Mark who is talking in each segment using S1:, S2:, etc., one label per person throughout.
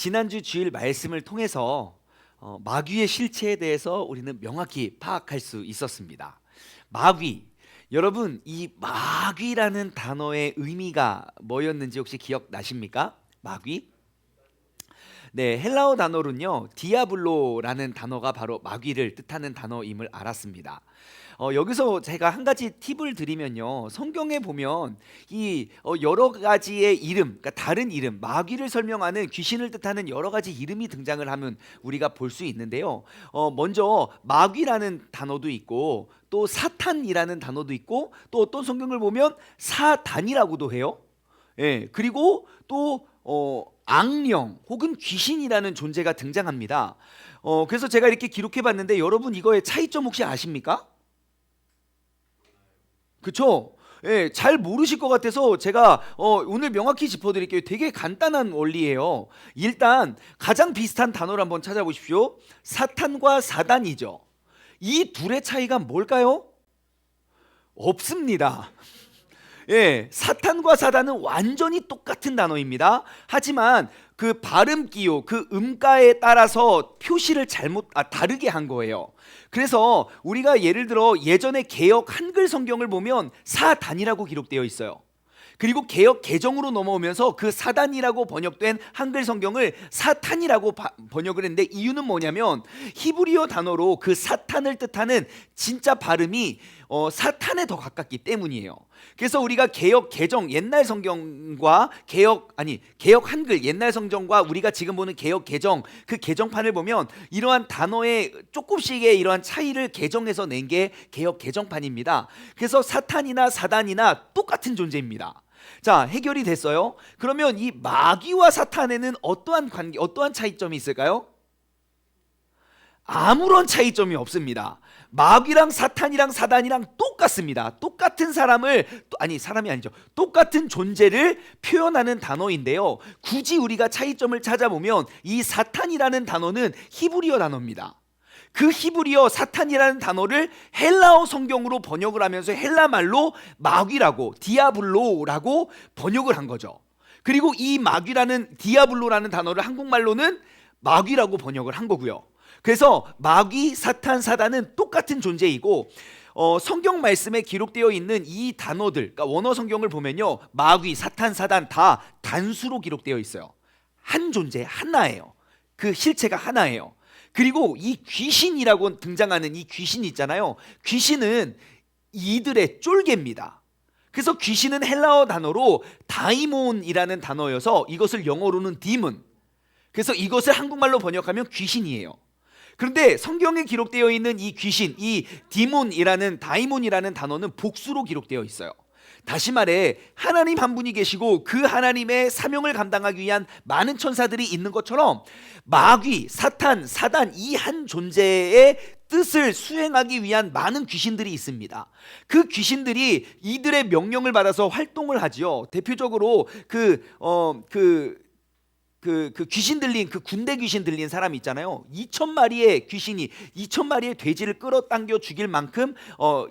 S1: 지난주 주일 말씀을 통해서 마귀의 실체에 대해서 우리는 명확히 파악할 수 있었습니다. 마귀, 여러분 이 마귀라는 단어의 의미가 뭐였는지 혹시 기억나십니까? 마귀? 네, 헬라어 단어로는요 디아블로라는 단어가 바로 마귀를 뜻하는 단어임을 알았습니다. 여기서 제가 한 가지 팁을 드리면요, 성경에 보면 이 여러 가지의 이름, 그러니까 다른 이름, 마귀를 설명하는 귀신을 뜻하는 여러 가지 이름이 등장을 하면 우리가 볼 수 있는데요. 먼저 마귀라는 단어도 있고 또 사탄이라는 단어도 있고 또 어떤 성경을 보면 사단이라고도 해요. 예, 그리고 또 악령 혹은 귀신이라는 존재가 등장합니다. 그래서 제가 이렇게 기록해 봤는데 여러분 이거의 차이점 혹시 아십니까? 그쵸? 예, 잘 모르실 것 같아서 제가 오늘 명확히 짚어드릴게요. 되게 간단한 원리예요. 일단 가장 비슷한 단어를 한번 찾아보십시오. 사탄과 사단이죠. 이 둘의 차이가 뭘까요? 없습니다. 예, 사탄과 사단은 완전히 똑같은 단어입니다. 하지만 그 발음 기호, 그 음가에 따라서 표시를 다르게 한 거예요. 그래서 우리가 예를 들어 예전에 개역 한글 성경을 보면 사단이라고 기록되어 있어요. 그리고 개역 개정으로 넘어오면서 그 사단이라고 번역된 한글 성경을 사탄이라고 번역을 했는데, 이유는 뭐냐면 히브리어 단어로 그 사탄을 뜻하는 진짜 발음이 사탄에 더 가깝기 때문이에요. 그래서 우리가 개역 개정 옛날 성경과 개역 한글 옛날 성경과 우리가 지금 보는 개역 개정, 그 개정판을 보면 이러한 단어의 조금씩의 이러한 차이를 개정해서 낸 게 개역 개정판입니다. 그래서 사탄이나 사단이나 똑같은 존재입니다. 자, 해결이 됐어요. 그러면 이 마귀와 사탄에는 어떠한 관계, 어떠한 차이점이 있을까요? 아무런 차이점이 없습니다. 마귀랑 사탄이랑 사단이랑 똑같습니다. 똑같은 사람이 아니죠. 똑같은 존재를 표현하는 단어인데요. 굳이 우리가 차이점을 찾아보면 이 사탄이라는 단어는 히브리어 단어입니다. 그 히브리어 사탄이라는 단어를 헬라어 성경으로 번역을 하면서 헬라 말로 마귀라고, 디아블로라고 번역을 한 거죠. 그리고 이 마귀라는, 디아블로라는 단어를 한국말로는 마귀라고 번역을 한 거고요. 그래서 마귀, 사탄, 사단은 똑같은 존재이고, 성경 말씀에 기록되어 있는 이 단어들, 그러니까 원어 성경을 보면요, 마귀, 사탄, 사단 다 단수로 기록되어 있어요. 한 존재, 하나예요. 그 실체가 하나예요. 그리고 이 귀신이라고 등장하는 이 귀신 있잖아요. 귀신은 이들의 쫄개입니다. 그래서 귀신은 헬라어 단어로 다이몬이라는 단어여서 이것을 영어로는 디몬. 그래서 이것을 한국말로 번역하면 귀신이에요. 그런데 성경에 기록되어 있는 이 귀신, 이 다이몬이라는 단어는 복수로 기록되어 있어요. 다시 말해 하나님 한 분이 계시고 그 하나님의 사명을 감당하기 위한 많은 천사들이 있는 것처럼 마귀, 사탄, 사단 이 한 존재의 뜻을 수행하기 위한 많은 귀신들이 있습니다. 그 귀신들이 이들의 명령을 받아서 활동을 하지요. 대표적으로 그 귀신 들린, 그 군대 귀신 들린 사람 있잖아요. 2,000마리의 귀신이 2,000마리의 돼지를 끌어당겨 죽일 만큼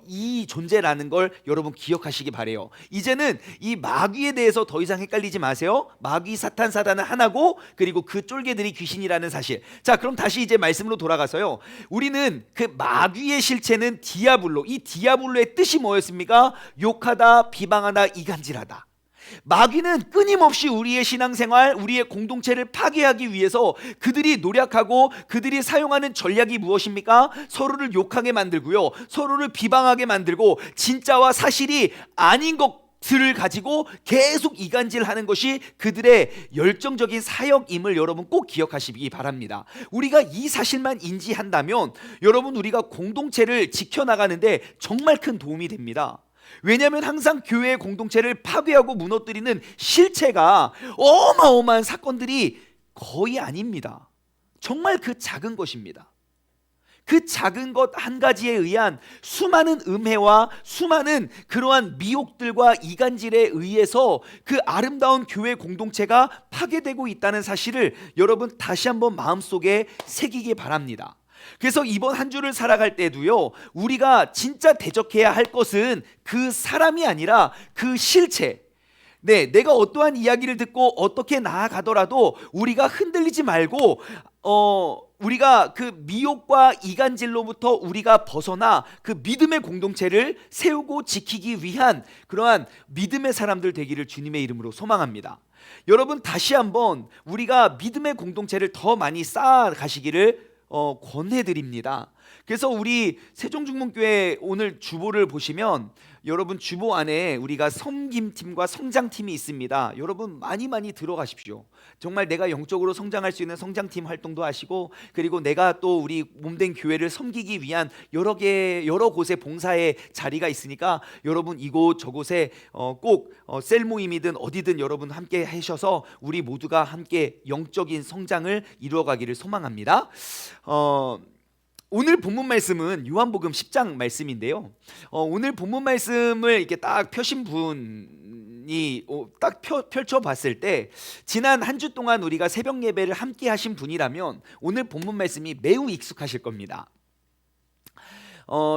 S1: 이 존재라는 걸 여러분 기억하시기 바래요. 이제는 이 마귀에 대해서 더 이상 헷갈리지 마세요. 마귀, 사탄, 사단은 하나고 그리고 그 쫄개들이 귀신이라는 사실. 자, 그럼 다시 이제 말씀으로 돌아가서요, 우리는 그 마귀의 실체는 디아블로, 이 디아블로의 뜻이 뭐였습니까? 욕하다, 비방하다, 이간질하다. 마귀는 끊임없이 우리의 신앙생활, 우리의 공동체를 파괴하기 위해서 그들이 노력하고 그들이 사용하는 전략이 무엇입니까? 서로를 욕하게 만들고요, 서로를 비방하게 만들고 진짜와 사실이 아닌 것들을 가지고 계속 이간질하는 것이 그들의 열정적인 사역임을 여러분 꼭 기억하시기 바랍니다. 우리가 이 사실만 인지한다면 여러분, 우리가 공동체를 지켜나가는데 정말 큰 도움이 됩니다. 왜냐하면 항상 교회의 공동체를 파괴하고 무너뜨리는 실체가 어마어마한 사건들이 거의 아닙니다. 정말 그 작은 것입니다. 그 작은 것 한 가지에 의한 수많은 음해와 수많은 그러한 미혹들과 이간질에 의해서 그 아름다운 교회 공동체가 파괴되고 있다는 사실을 여러분 다시 한번 마음속에 새기기 바랍니다. 그래서 이번 한 주를 살아갈 때도요, 우리가 진짜 대적해야 할 것은 그 사람이 아니라 그 실체, 네, 내가 어떠한 이야기를 듣고 어떻게 나아가더라도 우리가 흔들리지 말고 우리가 그 미혹과 이간질로부터 우리가 벗어나 그 믿음의 공동체를 세우고 지키기 위한 그러한 믿음의 사람들 되기를 주님의 이름으로 소망합니다. 여러분, 다시 한번 우리가 믿음의 공동체를 더 많이 쌓아 가시기를 권해드립니다. 그래서 우리 세종중문교회 오늘 주보를 보시면 여러분 주보 안에 우리가 섬김팀과 성장팀이 있습니다. 여러분 많이 들어가십시오. 정말 내가 영적으로 성장할 수 있는 성장팀 활동도 하시고, 그리고 내가 또 우리 몸된 교회를 섬기기 위한 여러 곳에 봉사의 자리가 있으니까 여러분 이곳 저곳에 꼭 셀 모임이든 어디든 여러분 함께 하셔서 우리 모두가 함께 영적인 성장을 이루어가기를 소망합니다. 오늘 본문 말씀은 요한복음 10장 말씀인데요. 오늘 본문 말씀을 이렇게 딱 펴신 분이 딱 펼쳐봤을 때 지난 한 주 동안 우리가 새벽 예배를 함께 하신 분이라면 오늘 본문 말씀이 매우 익숙하실 겁니다.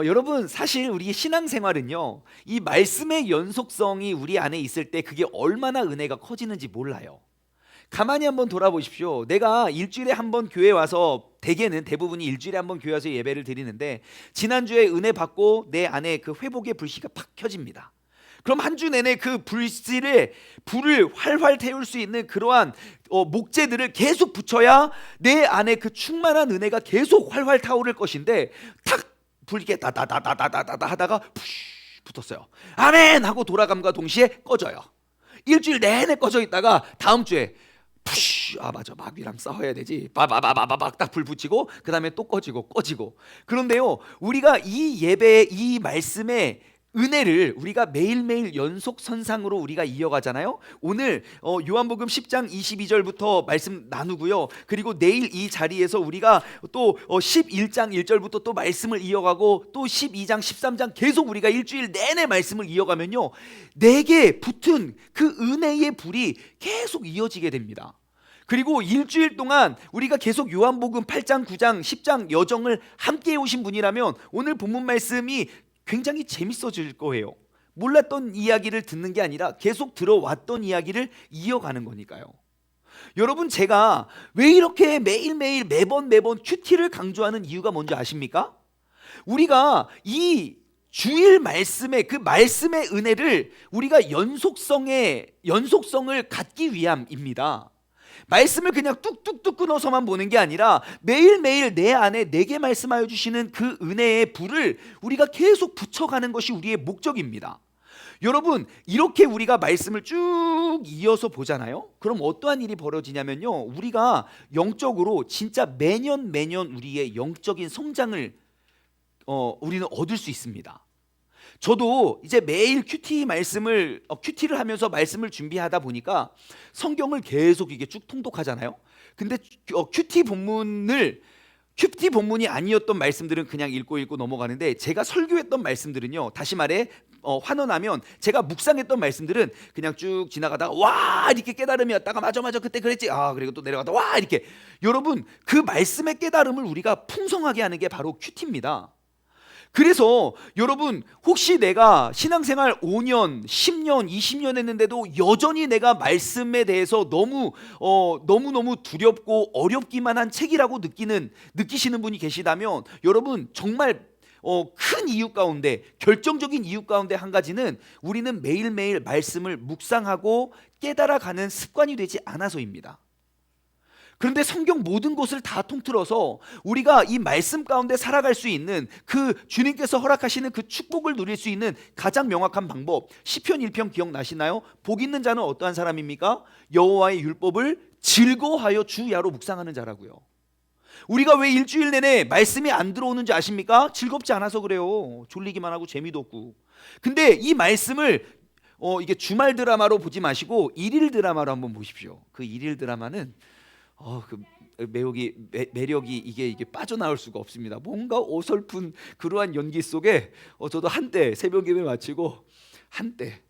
S1: 여러분, 사실 우리 신앙생활은요, 이 말씀의 연속성이 우리 안에 있을 때 그게 얼마나 은혜가 커지는지 몰라요. 가만히 한번 돌아보십시오. 내가 일주일에 한 번 교회 와서, 대부분이 일주일에 한 번 교회 와서 예배를 드리는데 지난주에 은혜 받고 내 안에 그 회복의 불씨가 팍 켜집니다. 그럼 한 주 내내 그 불을 활활 태울 수 있는 그러한 목재들을 계속 붙여야 내 안에 그 충만한 은혜가 계속 활활 타오를 것인데, 탁 불 이렇게 다다다다다다다 하다가 푸쉬 붙었어요. 아멘 하고 돌아감과 동시에 꺼져요. 일주일 내내 꺼져 있다가 다음 주에 푸쉬, 맞아, 마귀랑 싸워야 되지, 바바바바박 딱 불 붙이고 그 다음에 또 꺼지고. 그런데요, 우리가 이 예배의 이 말씀의 은혜를 우리가 매일매일 연속선상으로 우리가 이어가잖아요. 오늘 요한복음 10장 22절부터 말씀 나누고요, 그리고 내일 이 자리에서 우리가 또 11장 1절부터 또 말씀을 이어가고 또 12장 13장 계속 우리가 일주일 내내 말씀을 이어가면요, 내게 붙은 그 은혜의 불이 계속 이어지게 됩니다. 그리고 일주일 동안 우리가 계속 요한복음 8장 9장 10장 여정을 함께 해오신 분이라면 오늘 본문 말씀이 굉장히 재밌어질 거예요. 몰랐던 이야기를 듣는 게 아니라 계속 들어왔던 이야기를 이어가는 거니까요. 여러분, 제가 왜 이렇게 매일매일 매번 큐티를 강조하는 이유가 뭔지 아십니까? 우리가 이 주일 말씀의 그 말씀의 은혜를 우리가 연속성을 갖기 위함입니다. 말씀을 그냥 뚝뚝뚝 끊어서만 보는 게 아니라 매일매일 내 안에 내게 말씀하여 주시는 그 은혜의 불을 우리가 계속 붙여가는 것이 우리의 목적입니다. 여러분, 이렇게 우리가 말씀을 쭉 이어서 보잖아요. 그럼 어떠한 일이 벌어지냐면요, 우리가 영적으로 진짜 매년 우리의 영적인 성장을 우리는 얻을 수 있습니다. 저도 이제 매일 큐티를 하면서 말씀을 준비하다 보니까 성경을 계속 이게 쭉 통독하잖아요. 근데 큐티 본문이 아니었던 말씀들은 그냥 읽고 넘어가는데, 제가 설교했던 말씀들은요, 다시 말해 환원하면 제가 묵상했던 말씀들은 그냥 쭉 지나가다가 와 이렇게 깨달음이었다가 맞아 그때 그랬지, 그리고 또 내려가다 와 이렇게. 여러분, 그 말씀의 깨달음을 우리가 풍성하게 하는 게 바로 큐티입니다. 그래서 여러분, 혹시 내가 신앙생활 5년, 10년, 20년 했는데도 여전히 내가 말씀에 대해서 너무 두렵고 어렵기만 한 책이라고 느끼시는 분이 계시다면, 여러분 정말 큰 이유 가운데, 결정적인 이유 가운데 한 가지는 우리는 매일매일 말씀을 묵상하고 깨달아가는 습관이 되지 않아서입니다. 그런데 성경 모든 것을 다 통틀어서 우리가 이 말씀 가운데 살아갈 수 있는 그 주님께서 허락하시는 그 축복을 누릴 수 있는 가장 명확한 방법, 시편 1편 기억나시나요? 복 있는 자는 어떠한 사람입니까? 여호와의 율법을 즐거워하여 주 야로 묵상하는 자라고요. 우리가 왜 일주일 내내 말씀이 안 들어오는지 아십니까? 즐겁지 않아서 그래요. 졸리기만 하고 재미도 없고. 근데 이 말씀을 이게 주말 드라마로 보지 마시고 일일 드라마로 한번 보십시오. 그 일일 드라마는 그 매력이 이게 빠져나올 수가 없습니다. 뭔가 어설픈 그러한 연기 속에 저도 한때 새벽 예배 마치고 한때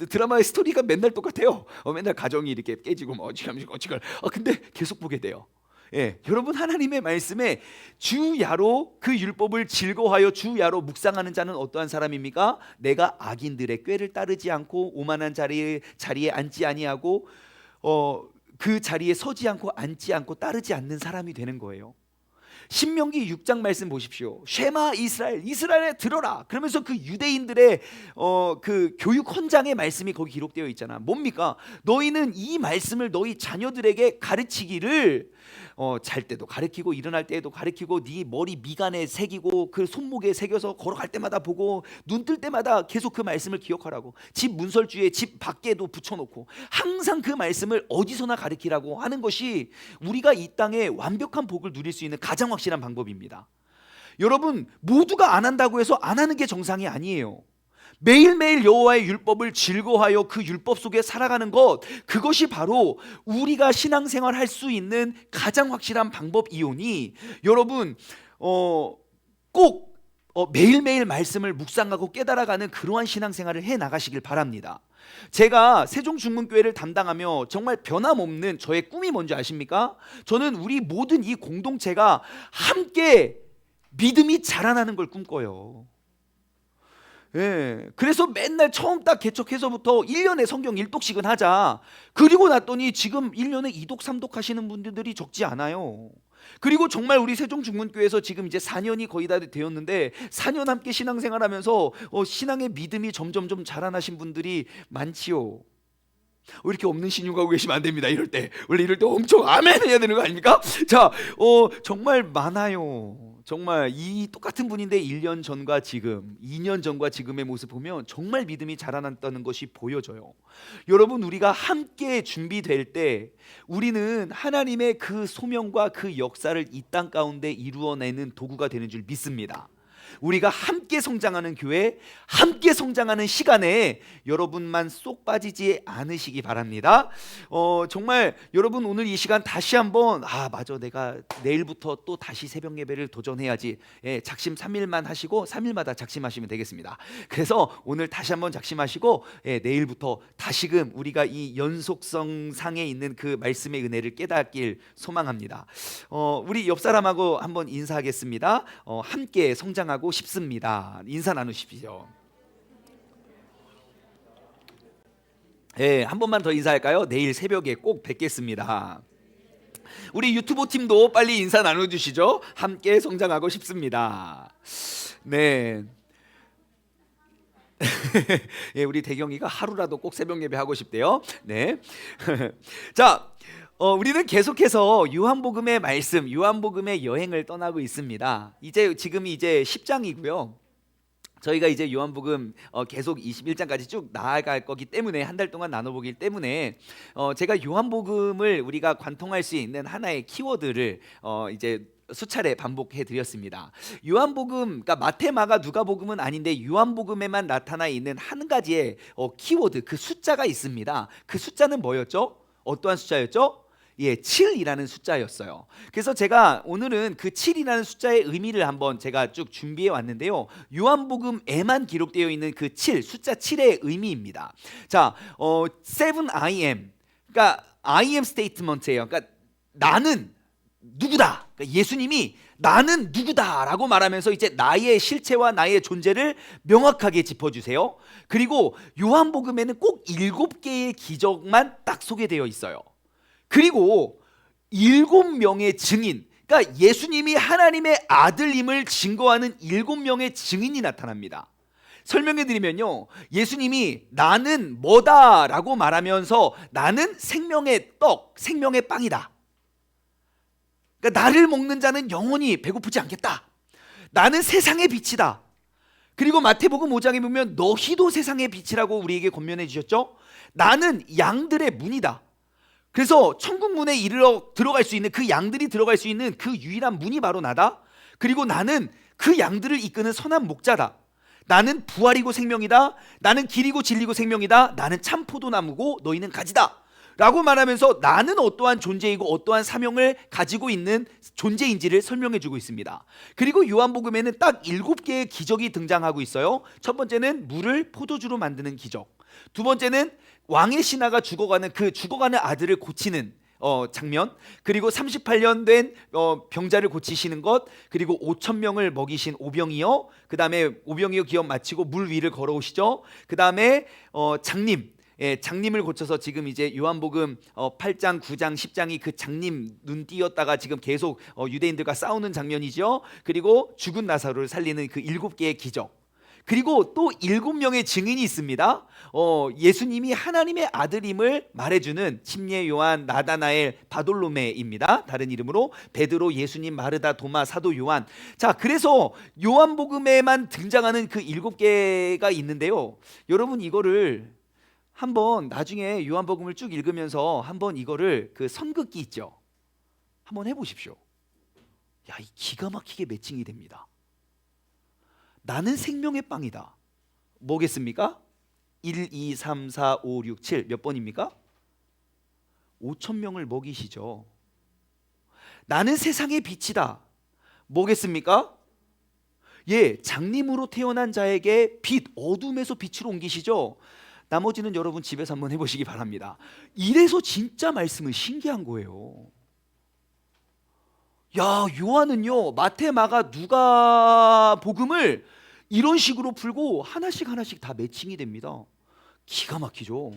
S1: 드라마의 스토리가 맨날 똑같아요. 맨날 가정이 이렇게 깨지고 어찌걸 근데 계속 보게 돼요. 예, 여러분 하나님의 말씀에 주야로 그 율법을 즐거워하여 주야로 묵상하는 자는 어떠한 사람입니까? 내가 악인들의 꾀를 따르지 않고 오만한 자리에 앉지 아니하고 그 자리에 서지 않고 앉지 않고 따르지 않는 사람이 되는 거예요. 신명기 6장 말씀 보십시오. 쉐마 이스라엘에 들어라. 그러면서 그 유대인들의 그 교육 헌장의 말씀이 거기 기록되어 있잖아. 뭡니까? 너희는 이 말씀을 너희 자녀들에게 가르치기를 잘 때도 가르치고 일어날 때에도 가르치고 네 머리 미간에 새기고 그 손목에 새겨서 걸어갈 때마다 보고 눈 뜰 때마다 계속 그 말씀을 기억하라고. 집 문설주에 집 밖에도 붙여놓고 항상 그 말씀을 어디서나 가르치라고 하는 것이 우리가 이 땅에 완벽한 복을 누릴 수 있는 가장 확실한 방법입니다. 여러분 모두가 안 한다고 해서 안 하는 게 정상이 아니에요. 매일매일 여호와의 율법을 즐거워하여 그 율법 속에 살아가는 것, 그것이 바로 우리가 신앙생활 할 수 있는 가장 확실한 방법이오니 여러분 꼭 매일매일 말씀을 묵상하고 깨달아가는 그러한 신앙생활을 해나가시길 바랍니다. 제가 세종중문교회를 담당하며 정말 변함없는 저의 꿈이 뭔지 아십니까? 저는 우리 모든 이 공동체가 함께 믿음이 자라나는 걸 꿈꿔요. 예, 그래서 맨날 처음 딱 개척해서부터 1년에 성경 1독씩은 하자. 그리고 났더니 지금 1년에 2독 3독 하시는 분들이 적지 않아요. 그리고 정말 우리 세종중문교회에서 지금 이제 4년이 거의 다 되었는데 4년 함께 신앙생활하면서 신앙의 믿음이 점점 자라나신 분들이 많지요. 이렇게 없는 신유가고 계시면 안 됩니다. 이럴 때 원래 이럴 때 엄청 아멘 해야 되는 거 아닙니까? 자, 정말 많아요. 정말 이 똑같은 분인데 1년 전과 지금, 2년 전과 지금의 모습 보면 정말 믿음이 자라났다는 것이 보여져요. 여러분 우리가 함께 준비될 때 우리는 하나님의 그 소명과 그 역사를 이 땅 가운데 이루어내는 도구가 되는 줄 믿습니다. 우리가 함께 성장하는 교회, 함께 성장하는 시간에 여러분만 쏙 빠지지 않으시기 바랍니다. 정말 여러분 오늘 이 시간 다시 한번 맞아 내가 내일부터 또 다시 새벽 예배를 도전해야지. 작심 3일만 하시고 3일마다 작심하시면 되겠습니다. 그래서 오늘 다시 한번 작심하시고 내일부터 다시금 우리가 이 연속성 상에 있는 그 말씀의 은혜를 깨닫길 소망합니다. 우리 옆 사람하고 한번 인사하겠습니다. 함께 성장하고 싶습니다. 인사 나누십시오. 한 번만 더 인사할까요? 내일 새벽에 꼭 뵙겠습니다. 우리 유튜브 팀도 빨리 인사 나눠주시죠. 함께 성장하고 싶습니다. 네. 우리 대경이가 하루라도 꼭 새벽 예배 하고 싶대요. 네. 자, 우리는 계속해서 요한복음의 말씀, 요한복음의 여행을 떠나고 있습니다. 지금 이제 10장이고요. 저희가 이제 요한복음 계속 21장까지 쭉 나아갈 거기 때문에 한 달 동안 나눠보기 때문에 제가 요한복음을 우리가 관통할 수 있는 하나의 키워드를 이제 수차례 반복해 드렸습니다. 요한복음, 그러니까 마태, 마가, 누가복음은 아닌데 요한복음에만 나타나 있는 한 가지의 키워드, 그 숫자가 있습니다. 그 숫자는 뭐였죠? 어떠한 숫자였죠? 7이라는 숫자였어요. 그래서 제가 오늘은 그 7이라는 숫자의 의미를 한번 제가 쭉 준비해 왔는데요. 요한복음에만 기록되어 있는 그 7, 숫자 7의 의미입니다. 자, 7I am. 그러니까 I am 스테이트먼트예요. 그러니까 나는 누구다. 그러니까 예수님이 나는 누구다라고 말하면서 이제 나의 실체와 나의 존재를 명확하게 짚어주세요. 그리고 요한복음에는 꼭 7개의 기적만 딱 소개되어 있어요. 그리고 7명의 증인, 그러니까 예수님이 하나님의 아들임을 증거하는 7명의 증인이 나타납니다. 설명해 드리면요, 예수님이 나는 뭐다라고 말하면서 나는 생명의 떡, 생명의 빵이다. 그러니까 나를 먹는 자는 영원히 배고프지 않겠다. 나는 세상의 빛이다. 그리고 마태복음 5장에 보면 너희도 세상의 빛이라고 우리에게 권면해 주셨죠. 나는 양들의 문이다. 그래서 천국 문에 들어갈 수 있는, 그 양들이 들어갈 수 있는 그 유일한 문이 바로 나다. 그리고 나는 그 양들을 이끄는 선한 목자다. 나는 부활이고 생명이다. 나는 길이고 진리고 생명이다. 나는 참 포도나무고 너희는 가지다 라고 말하면서 나는 어떠한 존재이고 어떠한 사명을 가지고 있는 존재인지를 설명해 주고 있습니다. 그리고 요한복음에는 딱 7개의 기적이 등장하고 있어요. 첫 번째는 물을 포도주로 만드는 기적, 두 번째는 왕의 신하가 죽어가는 아들을 고치는 장면, 그리고 38년 된 병자를 고치시는 것, 그리고 5천 명을 먹이신 오병이어, 그 다음에 오병이어 기업 마치고 물 위를 걸어오시죠. 그 다음에 장님, 장님을 고쳐서 지금 이제 요한복음 8장, 9장, 10장이 그 장님 눈 띄었다가 지금 계속 유대인들과 싸우는 장면이죠. 그리고 죽은 나사로를 살리는 그 7개의 기적. 그리고 또 7명의 증인이 있습니다. 예수님이 하나님의 아들임을 말해주는 침례 요한, 나다나엘, 바돌로메입니다. 다른 이름으로 베드로, 예수님, 마르다, 도마, 사도 요한. 자, 그래서 요한복음에만 등장하는 그 7개가 있는데요. 여러분 이거를 한번 나중에 요한복음을 쭉 읽으면서 한번 이거를 그 선긋기 있죠. 한번 해보십시오. 야, 이 기가 막히게 매칭이 됩니다. 나는 생명의 빵이다. 뭐겠습니까? 1, 2, 3, 4, 5, 6, 7 몇 번입니까? 5천 명을 먹이시죠. 나는 세상의 빛이다. 뭐겠습니까? 예, 장님으로 태어난 자에게 빛, 어둠에서 빛으로 옮기시죠. 나머지는 여러분 집에서 한번 해보시기 바랍니다. 이래서 진짜 말씀은 신기한 거예요. 야, 요한은요 마태, 마가, 누가 복음을 이런 식으로 풀고 하나씩 하나씩 다 매칭이 됩니다. 기가 막히죠.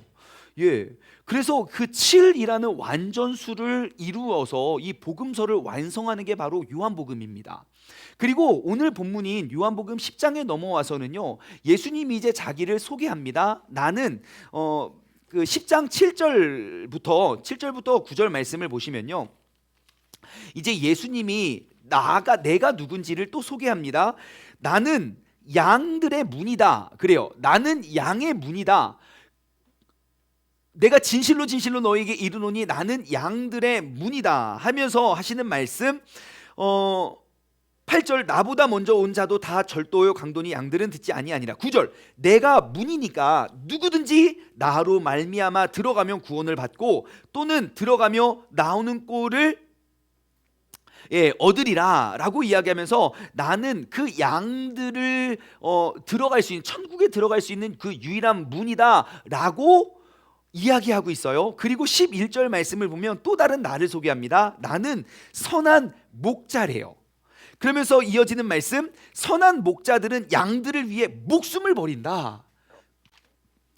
S1: 예, 그래서 그 7이라는 완전수를 이루어서 이 복음서를 완성하는 게 바로 요한복음입니다. 그리고 오늘 본문인 요한복음 10장에 넘어와서는요, 예수님이 이제 자기를 소개합니다. 나는 그 10장 7절부터 9절 말씀을 보시면요, 이제 예수님이 내가 누군지를 또 소개합니다. 나는 양들의 문이다. 그래요. 나는 양의 문이다. 내가 진실로 진실로 너에게 이르노니 나는 양들의 문이다 하면서 하시는 말씀, 8절, 나보다 먼저 온 자도 다 절도요 강도니 양들은 듣지 아니하니라. 9절, 내가 문이니까 누구든지 나로 말미암아 들어가면 구원을 받고 또는 들어가며 나오는 꼴을 얻으리라 라고 이야기하면서 나는 그 양들을 들어갈 수 있는, 천국에 들어갈 수 있는 그 유일한 문이다 라고 이야기하고 있어요. 그리고 11절 말씀을 보면 또 다른 나를 소개합니다. 나는 선한 목자래요. 그러면서 이어지는 말씀, 선한 목자들은 양들을 위해 목숨을 버린다.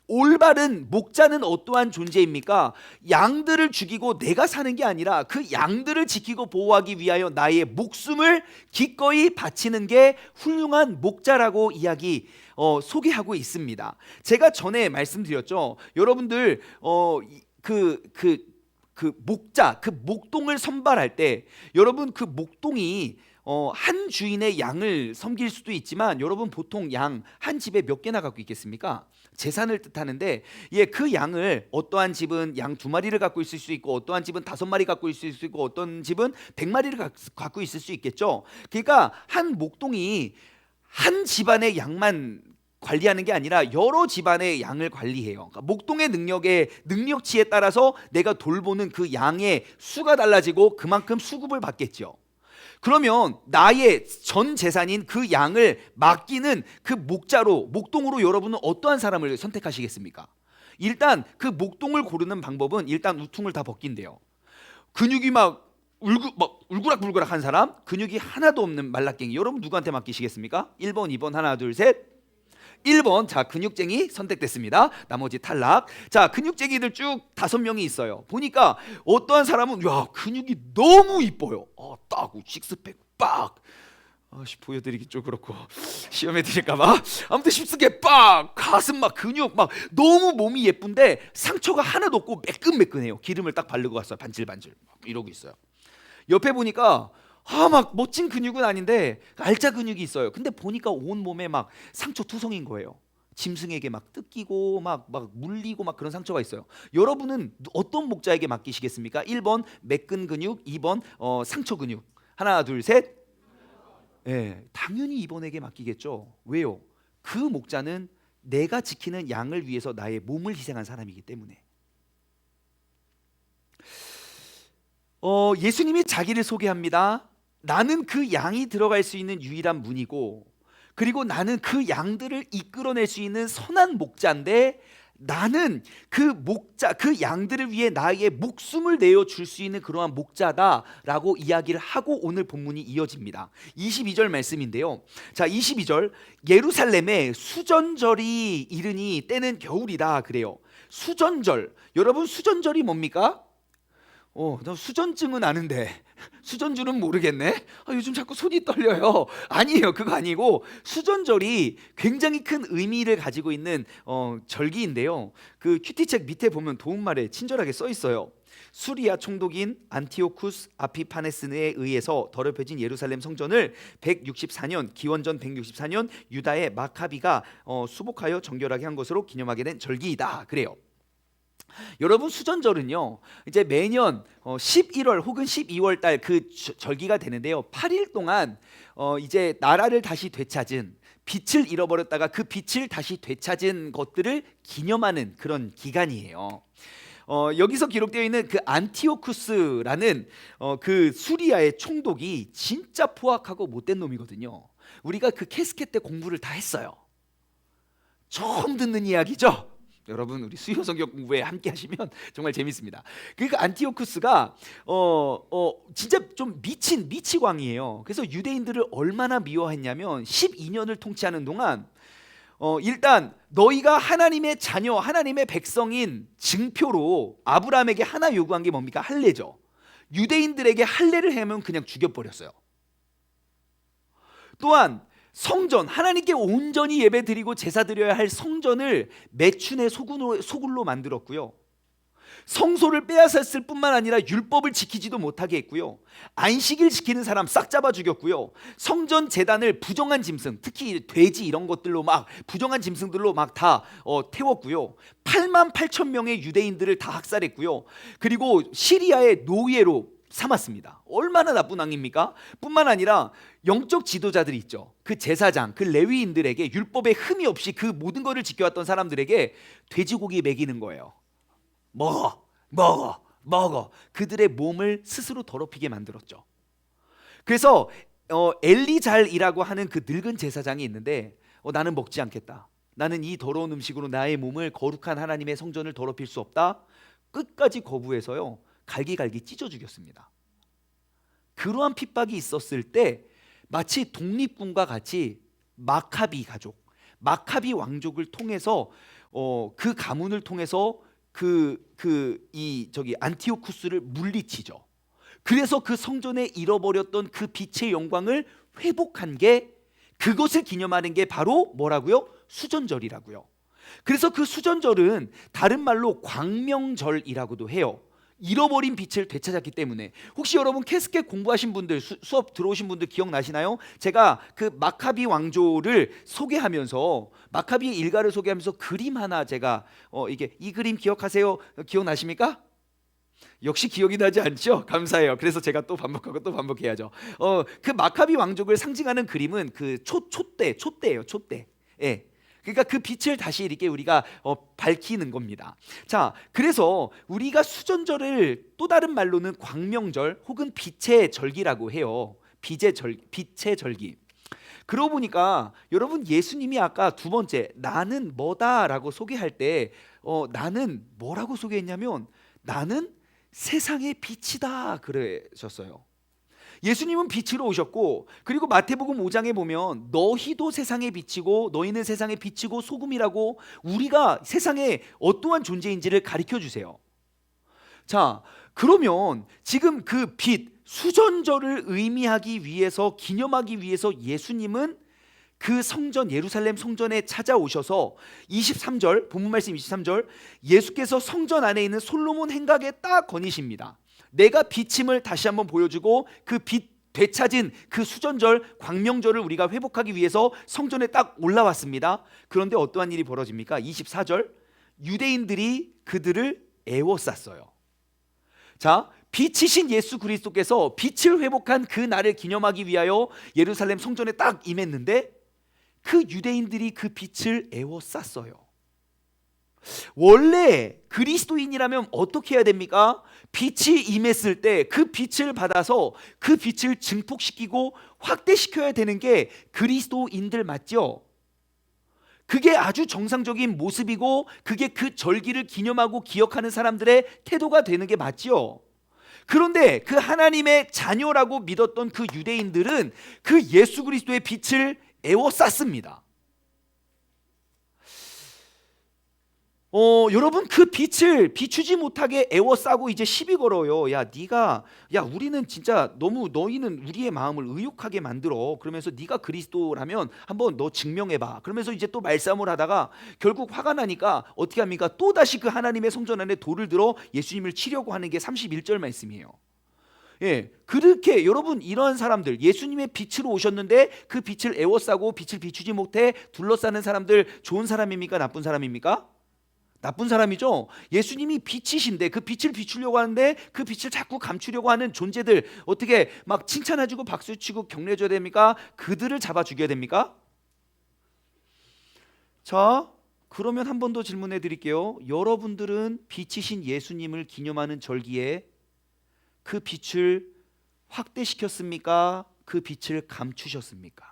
S1: 올바른 목자는 어떠한 존재입니까? 양들을 죽이고 내가 사는 게 아니라 그 양들을 지키고 보호하기 위하여 나의 목숨을 기꺼이 바치는 게 훌륭한 목자라고 소개하고 있습니다. 제가 전에 말씀드렸죠. 여러분들 목자, 그 목동을 선발할 때 여러분 그 목동이 한 주인의 양을 섬길 수도 있지만 여러분 보통 양 한 집에 몇 개나 갖고 있겠습니까? 재산을 뜻하는데, 그 양을 어떠한 집은 양 2마리를 갖고 있을 수 있고 어떠한 집은 5마리 갖고 있을 수 있고 어떤 집은 100마리를 갖고 있을 수 있겠죠. 그러니까 한 목동이 한 집안의 양만 관리하는 게 아니라 여러 집안의 양을 관리해요. 그러니까 목동의 능력치에 따라서 내가 돌보는 그 양의 수가 달라지고 그만큼 수급을 받겠죠. 그러면 나의 전 재산인 그 양을 맡기는 그 목동으로 여러분은 어떠한 사람을 선택하시겠습니까? 일단 그 목동을 고르는 방법은 일단 우퉁을 다 벗긴대요. 근육이 막 울그락불그락 한 사람, 근육이 하나도 없는 말라깽이, 여러분 누구한테 맡기시겠습니까? 1번, 2번, 하나, 둘, 셋. 1번, 자, 근육쟁이 선택됐습니다. 나머지 탈락. 자, 근육쟁이들 쭉 5명이 있어요. 보니까 어떠한 사람은 야, 근육이 너무 이뻐요. 딱 식스팩 빡. 보여드리기 좀 그렇고 시험에 드릴까봐. 아무튼 식스팩 빡, 가슴 막 근육 막 너무 몸이 예쁜데 상처가 하나도 없고 매끈매끈해요. 기름을 딱 바르고 갔어요. 반질반질 이러고 있어요. 옆에 보니까 막 멋진 근육은 아닌데 알짜 근육이 있어요. 근데 보니까 온 몸에 막 상처 투성인 거예요. 짐승에게 막 뜯기고 막 물리고 막 그런 상처가 있어요. 여러분은 어떤 목자에게 맡기시겠습니까? 1번 매끈 근육, 2번 상처 근육. 하나, 둘, 셋. 당연히 2번에게 맡기겠죠. 왜요? 그 목자는 내가 지키는 양을 위해서 나의 몸을 희생한 사람이기 때문에. 예수님이 자기를 소개합니다. 나는 그 양이 들어갈 수 있는 유일한 문이고, 그리고 나는 그 양들을 이끌어낼 수 있는 선한 목자인데 나는 그 목자, 그 양들을 위해 나의 목숨을 내어 줄 수 있는 그러한 목자다라고 이야기를 하고 오늘 본문이 이어집니다. 22절 말씀인데요. 자, 22절, 예루살렘에 수전절이 이르니 때는 겨울이다 그래요. 수전절, 여러분 수전절이 뭡니까? 나 수전증은 아는데 수전줄은 모르겠네. 요즘 자꾸 손이 떨려요. 아니에요, 그거 아니고 수전절이 굉장히 큰 의미를 가지고 있는 절기인데요. 그 큐티책 밑에 보면 도움말에 친절하게 써 있어요. 수리아 총독인 안티오쿠스 아피파네스에 의해서 더럽혀진 예루살렘 성전을 164년 기원전 164년 유다의 마카비가 수복하여 정결하게 한 것으로 기념하게 된 절기이다 그래요. 여러분 수전절은요 이제 매년 11월 혹은 12월 달 그 절기가 되는데요. 8일 동안 이제 나라를 다시 되찾은, 빛을 잃어버렸다가 그 빛을 다시 되찾은 것들을 기념하는 그런 기간이에요. 여기서 기록되어 있는 그 안티오쿠스라는 그 수리아의 총독이 진짜 포악하고 못된 놈이거든요. 우리가 그 캐스켓 때 공부를 다 했어요. 처음 듣는 이야기죠. 여러분 우리 수요 성경 공부에 함께 하시면 정말 재밌습니다. 그러니까 안티오쿠스가 진짜 좀 미치광이에요. 그래서 유대인들을 얼마나 미워했냐면 12년을 통치하는 동안 일단 너희가 하나님의 자녀, 하나님의 백성인 증표로 아브라함에게 하나 요구한 게 뭡니까? 할례죠. 유대인들에게 할례를 해면 그냥 죽여버렸어요. 또한 성전, 하나님께 온전히 예배드리고 제사 드려야 할 성전을 매춘의 소굴로 만들었고요. 성소를 빼앗았을 뿐만 아니라 율법을 지키지도 못하게 했고요. 안식일 지키는 사람 싹 잡아 죽였고요. 성전 제단을 부정한 짐승, 특히 돼지 이런 것들로 막 부정한 짐승들로 막 다 태웠고요. 8만 8천 명의 유대인들을 다 학살했고요. 그리고 시리아의 노예로 삼았습니다. 얼마나 나쁜 왕입니까? 뿐만 아니라 영적 지도자들이 있죠. 그 제사장, 그 레위인들에게 율법에 흠이 없이 그 모든 것을 지켜왔던 사람들에게 돼지고기 먹이는 거예요. 먹어. 그들의 몸을 스스로 더럽히게 만들었죠. 그래서 엘리잘이라고 하는 그 늙은 제사장이 있는데 나는 먹지 않겠다. 나는 이 더러운 음식으로 나의 몸을 거룩한 하나님의 성전을 더럽힐 수 없다. 끝까지 거부해서요. 갈기갈기 찢어 죽였습니다. 그러한 핍박이 있었을 때 마치 독립군과 같이 마카비 가족, 마카비 왕족을 통해서 그 가문을 통해서 안티오쿠스를 물리치죠. 그래서 그 성전에 잃어버렸던 그 빛의 영광을 회복한 게, 그것을 기념하는 게 바로 뭐라고요? 수전절이라고요. 그래서 그 수전절은 다른 말로 광명절이라고도 해요. 잃어버린 빛을 되찾았기 때문에. 혹시 여러분 캐스켓 공부하신 분들, 수업 들어오신 분들 기억나시나요? 제가 그 마카비 왕조를 소개하면서, 마카비의 일가를 소개하면서 그림 하나 제가 이 그림 기억하세요? 기억나십니까? 역시 기억이 나지 않죠? 감사해요. 그래서 제가 또 반복하고 또 반복해야죠. 그 마카비 왕족을 상징하는 그림은 그 촛대예요. 촛대. 예. 그러니까 그 빛을 다시 이렇게 우리가 밝히는 겁니다. 자, 그래서 우리가 수전절을 또 다른 말로는 광명절 혹은 빛의 절기라고 해요. 빛의 절기. 그러고 보니까 여러분, 예수님이 아까 두 번째 나는 뭐다라고 소개할 때 나는 뭐라고 소개했냐면 나는 세상의 빛이다 그러셨어요. 예수님은 빛으로 오셨고, 그리고 마태복음 5장에 보면 너희도 세상의 빛이고 너희는 세상의 빛이고 소금이라고 우리가 세상에 어떠한 존재인지를 가르쳐 주세요. 자, 그러면 지금 그 빛, 수전절을 의미하기 위해서, 기념하기 위해서 예수님은 그 성전, 예루살렘 성전에 찾아오셔서 23절, 본문 말씀 23절, 예수께서 성전 안에 있는 솔로몬 행각에 딱 거니십니다. 내가 빛임을 다시 한번 보여주고 그 빛 되찾은 그 수전절, 광명절을 우리가 회복하기 위해서 성전에 딱 올라왔습니다. 그런데 어떠한 일이 벌어집니까? 24절, 유대인들이 그들을 애워쌌어요. 자, 빛이신 예수 그리스도께서 빛을 회복한 그 날을 기념하기 위하여 예루살렘 성전에 딱 임했는데 그 유대인들이 그 빛을 애워쌌어요. 원래 그리스도인이라면 어떻게 해야 됩니까? 빛이 임했을 때 그 빛을 받아서 그 빛을 증폭시키고 확대시켜야 되는 게 그리스도인들 맞죠? 그게 아주 정상적인 모습이고 그게 그 절기를 기념하고 기억하는 사람들의 태도가 되는 게 맞지요. 그런데 그 하나님의 자녀라고 믿었던 그 유대인들은 그 예수 그리스도의 빛을 애워쌌습니다. 여러분, 그 빛을 비추지 못하게 애워싸고 이제 시비 걸어요. 야 우리는 진짜 너무, 너희는 우리의 마음을 의욕하게 만들어. 그러면서 네가 그리스도라면 한번 너 증명해봐. 그러면서 이제 또 말싸움을 하다가 결국 화가 나니까 어떻게 합니까? 또 다시 그 하나님의 성전 안에 돌을 들어 예수님을 치려고 하는 게 31절 말씀이에요. 예, 그렇게 여러분, 이러한 사람들, 예수님의 빛으로 오셨는데 그 빛을 애워싸고 빛을 비추지 못해 둘러싸는 사람들, 좋은 사람입니까? 나쁜 사람입니까? 나쁜 사람이죠. 예수님이 빛이신데 그 빛을 비추려고 하는데 그 빛을 자꾸 감추려고 하는 존재들, 어떻게 막 칭찬해주고 박수치고 격려해줘야 됩니까? 그들을 잡아 죽여야 됩니까? 자, 그러면 한 번 더 질문해 드릴게요. 여러분들은 빛이신 예수님을 기념하는 절기에 그 빛을 확대시켰습니까? 그 빛을 감추셨습니까?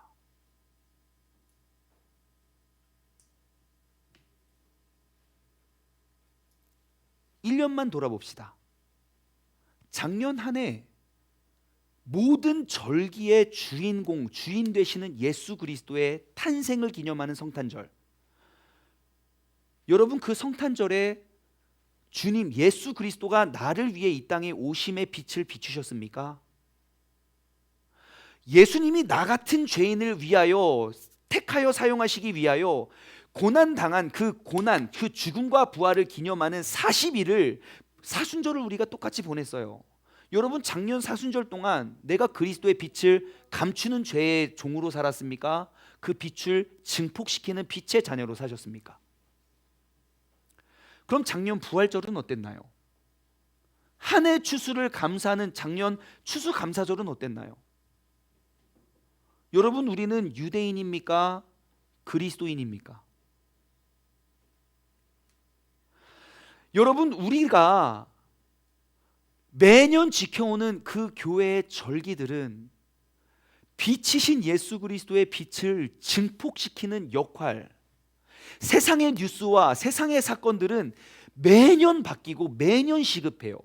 S1: 1년만 돌아봅시다. 작년 한 해 모든 절기의 주인공, 주인 되시는 예수 그리스도의 탄생을 기념하는 성탄절. 여러분, 그 성탄절에 주님 예수 그리스도가 나를 위해 이 땅에 오심의 빛을 비추셨습니까? 예수님이 나 같은 죄인을 위하여 택하여 사용하시기 위하여 고난당한 그 고난, 그 죽음과 부활을 기념하는 40일을, 사순절을 우리가 똑같이 보냈어요. 여러분, 작년 사순절 동안 내가 그리스도의 빛을 감추는 죄의 종으로 살았습니까? 그 빛을 증폭시키는 빛의 자녀로 사셨습니까? 그럼 작년 부활절은 어땠나요? 한 해 추수를 감사하는 작년 추수감사절은 어땠나요? 여러분, 우리는 유대인입니까? 그리스도인입니까? 여러분, 우리가 매년 지켜오는 그 교회의 절기들은 빛이신 예수 그리스도의 빛을 증폭시키는 역할, 세상의 뉴스와 세상의 사건들은 매년 바뀌고 매년 시급해요.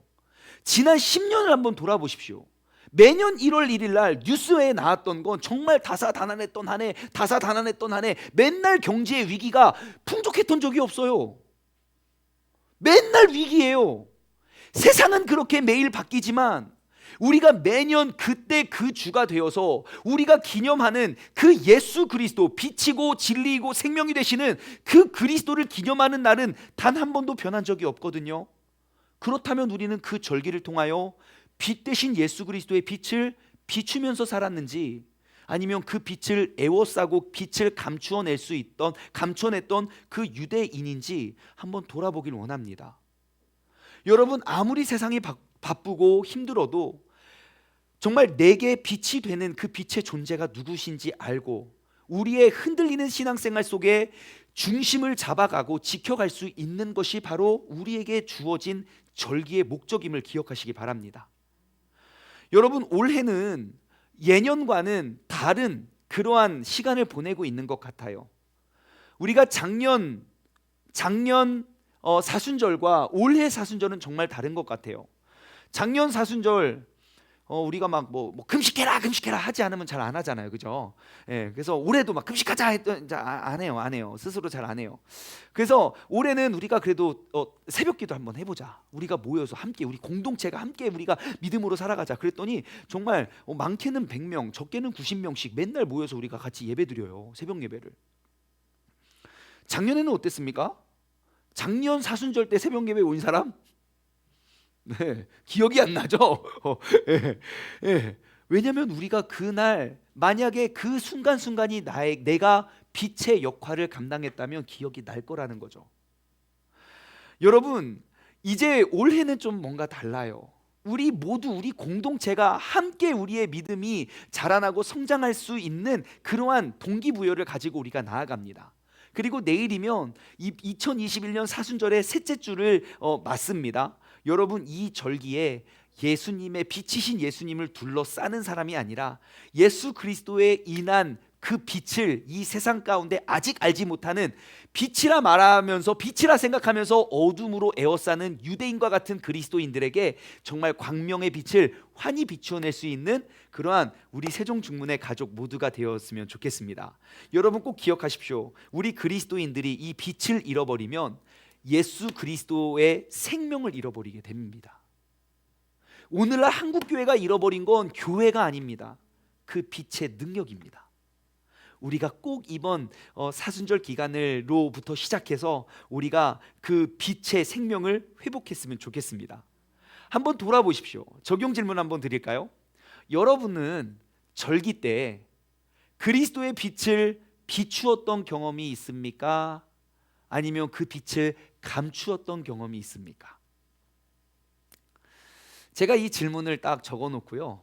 S1: 지난 10년을 한번 돌아보십시오. 매년 1월 1일 날 뉴스에 나왔던 건 정말 다사다난했던 한 해, 다사다난했던 한 해, 맨날 경제의 위기가 풍족했던 적이 없어요. 맨날 위기예요. 세상은 그렇게 매일 바뀌지만 우리가 매년 그때 그 주가 되어서 우리가 기념하는 그 예수 그리스도, 빛이고 진리이고 생명이 되시는 그 그리스도를 기념하는 날은 단 한 번도 변한 적이 없거든요. 그렇다면 우리는 그 절기를 통하여 빛 대신 예수 그리스도의 빛을 비추면서 살았는지, 아니면 그 빛을 애워싸고 빛을 감춰냈던 그 유대인인지 한번 돌아보길 원합니다. 여러분, 아무리 세상이 바쁘고 힘들어도 정말 내게 빛이 되는 그 빛의 존재가 누구신지 알고 우리의 흔들리는 신앙생활 속에 중심을 잡아가고 지켜갈 수 있는 것이 바로 우리에게 주어진 절기의 목적임을 기억하시기 바랍니다. 여러분, 올해는 예년과는 다른 그러한 시간을 보내고 있는 것 같아요. 우리가 작년 사순절과 올해 사순절은 정말 다른 것 같아요. 작년 사순절 우리가 막 금식해라 하지 않으면 잘 안 하잖아요, 그죠? 예, 그래서 올해도 막 금식하자 했던 안 해요. 스스로 잘 안 해요. 그래서 올해는 우리가 그래도 새벽기도 한번 해보자. 우리가 모여서 함께, 우리 공동체가 함께 우리가 믿음으로 살아가자. 그랬더니 정말 많게는 100명, 적게는 90명씩 맨날 모여서 우리가 같이 예배드려요, 새벽 예배를. 작년에는 어땠습니까? 작년 사순절 때 새벽 예배 온 사람? 네, 기억이 안 나죠? 예. 왜냐하면 우리가 그날 만약에 그 순간순간이 내가 빛의 역할을 감당했다면 기억이 날 거라는 거죠. 여러분, 이제 올해는 좀 뭔가 달라요. 우리 모두, 우리 공동체가 함께 우리의 믿음이 자라나고 성장할 수 있는 그러한 동기부여를 가지고 우리가 나아갑니다. 그리고 내일이면 2021년 사순절의 셋째 주를 맞습니다. 여러분, 이 절기에 예수님의 빛이신 예수님을 둘러싸는 사람이 아니라 예수 그리스도에 인한 그 빛을 이 세상 가운데 아직 알지 못하는, 빛이라 말하면서 빛이라 생각하면서 어둠으로 에워싸는 유대인과 같은 그리스도인들에게 정말 광명의 빛을 환히 비추어낼 수 있는 그러한 우리 세종중문의 가족 모두가 되었으면 좋겠습니다. 여러분 꼭 기억하십시오. 우리 그리스도인들이 이 빛을 잃어버리면 예수 그리스도의 생명을 잃어버리게 됩니다. 오늘날 한국교회가 잃어버린 건 교회가 아닙니다. 그 빛의 능력입니다. 우리가 꼭 이번 사순절 기간으로부터 시작해서 우리가 그 빛의 생명을 회복했으면 좋겠습니다. 한번 돌아보십시오. 적용 질문 한번 드릴까요? 여러분은 절기 때 그리스도의 빛을 비추었던 경험이 있습니까? 아니면 그 빛을 감추었던 경험이 있습니까? 제가 이 질문을 딱 적어 놓고요,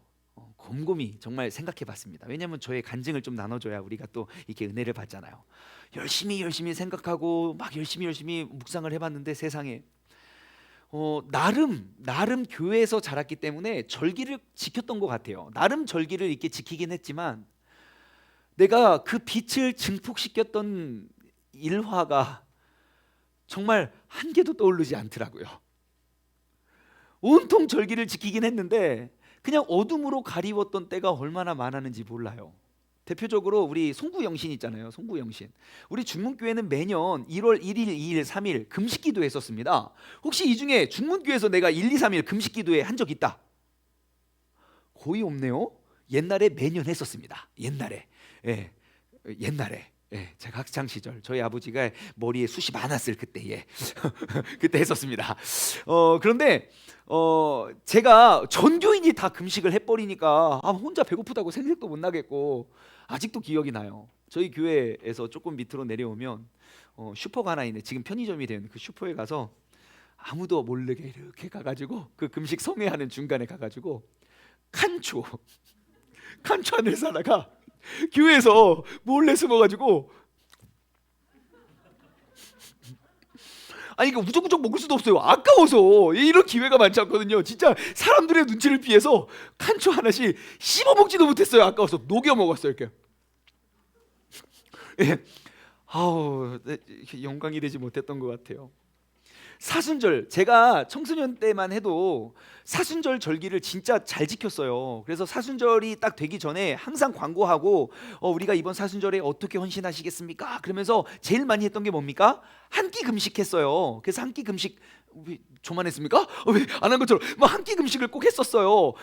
S1: 곰곰이 정말 생각해 봤습니다. 왜냐하면 저의 간증을 좀 나눠줘야 우리가 또 이렇게 은혜를 받잖아요. 열심히 생각하고 막 열심히 묵상을 해봤는데 세상에 나름 교회에서 자랐기 때문에 절기를 지켰던 것 같아요. 나름 절기를 이렇게 지키긴 했지만 내가 그 빛을 증폭시켰던 일화가 정말 한 개도 떠오르지 않더라고요. 온통 절기를 지키긴 했는데 그냥 어둠으로 가리웠던 때가 얼마나 많았는지 몰라요. 대표적으로 우리 송구영신 있잖아요. 송구영신. 우리 중문교회는 매년 1월 1일, 2일, 3일 금식기도 했었습니다. 혹시 이 중에 중문교회에서 내가 1, 2, 3일 금식기도회 한 적 있다? 거의 없네요. 옛날에 매년 했었습니다. 옛날에. 제가 학창 시절 저희 아버지가 머리에 숱이 많았을 그때 그때 했었습니다. 그런데 제가 전교인이 다 금식을 해버리니까 혼자 배고프다고 생색도 못 나겠고, 아직도 기억이 나요. 저희 교회에서 조금 밑으로 내려오면 슈퍼가 하나 있는데 지금 편의점이 된 그 슈퍼에 가서 아무도 모르게 이렇게 가가지고 그 금식 성회하는 중간에 가가지고 칸초 안을 사다가 교회에서 몰래 숨어가지고, 아니 이거 우적우적 먹을 수도 없어요. 아까워서. 이런 기회가 많지 않거든요. 진짜 사람들의 눈치를 피해서 칸초 하나씩 씹어 먹지도 못했어요. 아까워서 녹여 먹었어요. 이렇게. 영광이 되지 못했던 것 같아요. 사순절, 제가 청소년 때만 해도 사순절 절기를 진짜 잘 지켰어요. 그래서 사순절이 딱 되기 전에 항상 광고하고 우리가 이번 사순절에 어떻게 헌신하시겠습니까? 그러면서 제일 많이 했던 게 뭡니까? 한 끼 금식했어요. 그래서 한 끼 금식, 저만 했습니까? 왜 안 한 것처럼 한 끼 금식을 꼭 했었어요.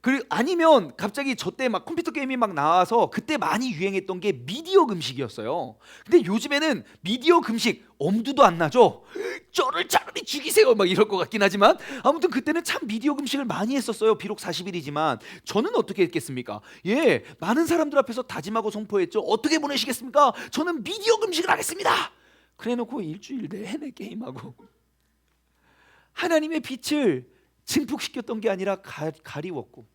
S1: 그리고 아니면 갑자기 저 때 막 컴퓨터 게임이 막 나와서 그때 많이 유행했던 게 미디어 금식이었어요. 근데 요즘에는 미디어 금식 엄두도 안 나죠. 저를 차라리 죽이세요 막 이럴 것 같긴 하지만, 아무튼 그때는 참 미디어 금식을 많이 했었어요. 비록 40일이지만 저는 어떻게 했겠습니까? 많은 사람들 앞에서 다짐하고 선포했죠. 어떻게 보내시겠습니까? 저는 미디어 금식을 하겠습니다. 그래놓고 일주일 내내 게임하고 하나님의 빛을 증폭시켰던 게 아니라 가리웠고,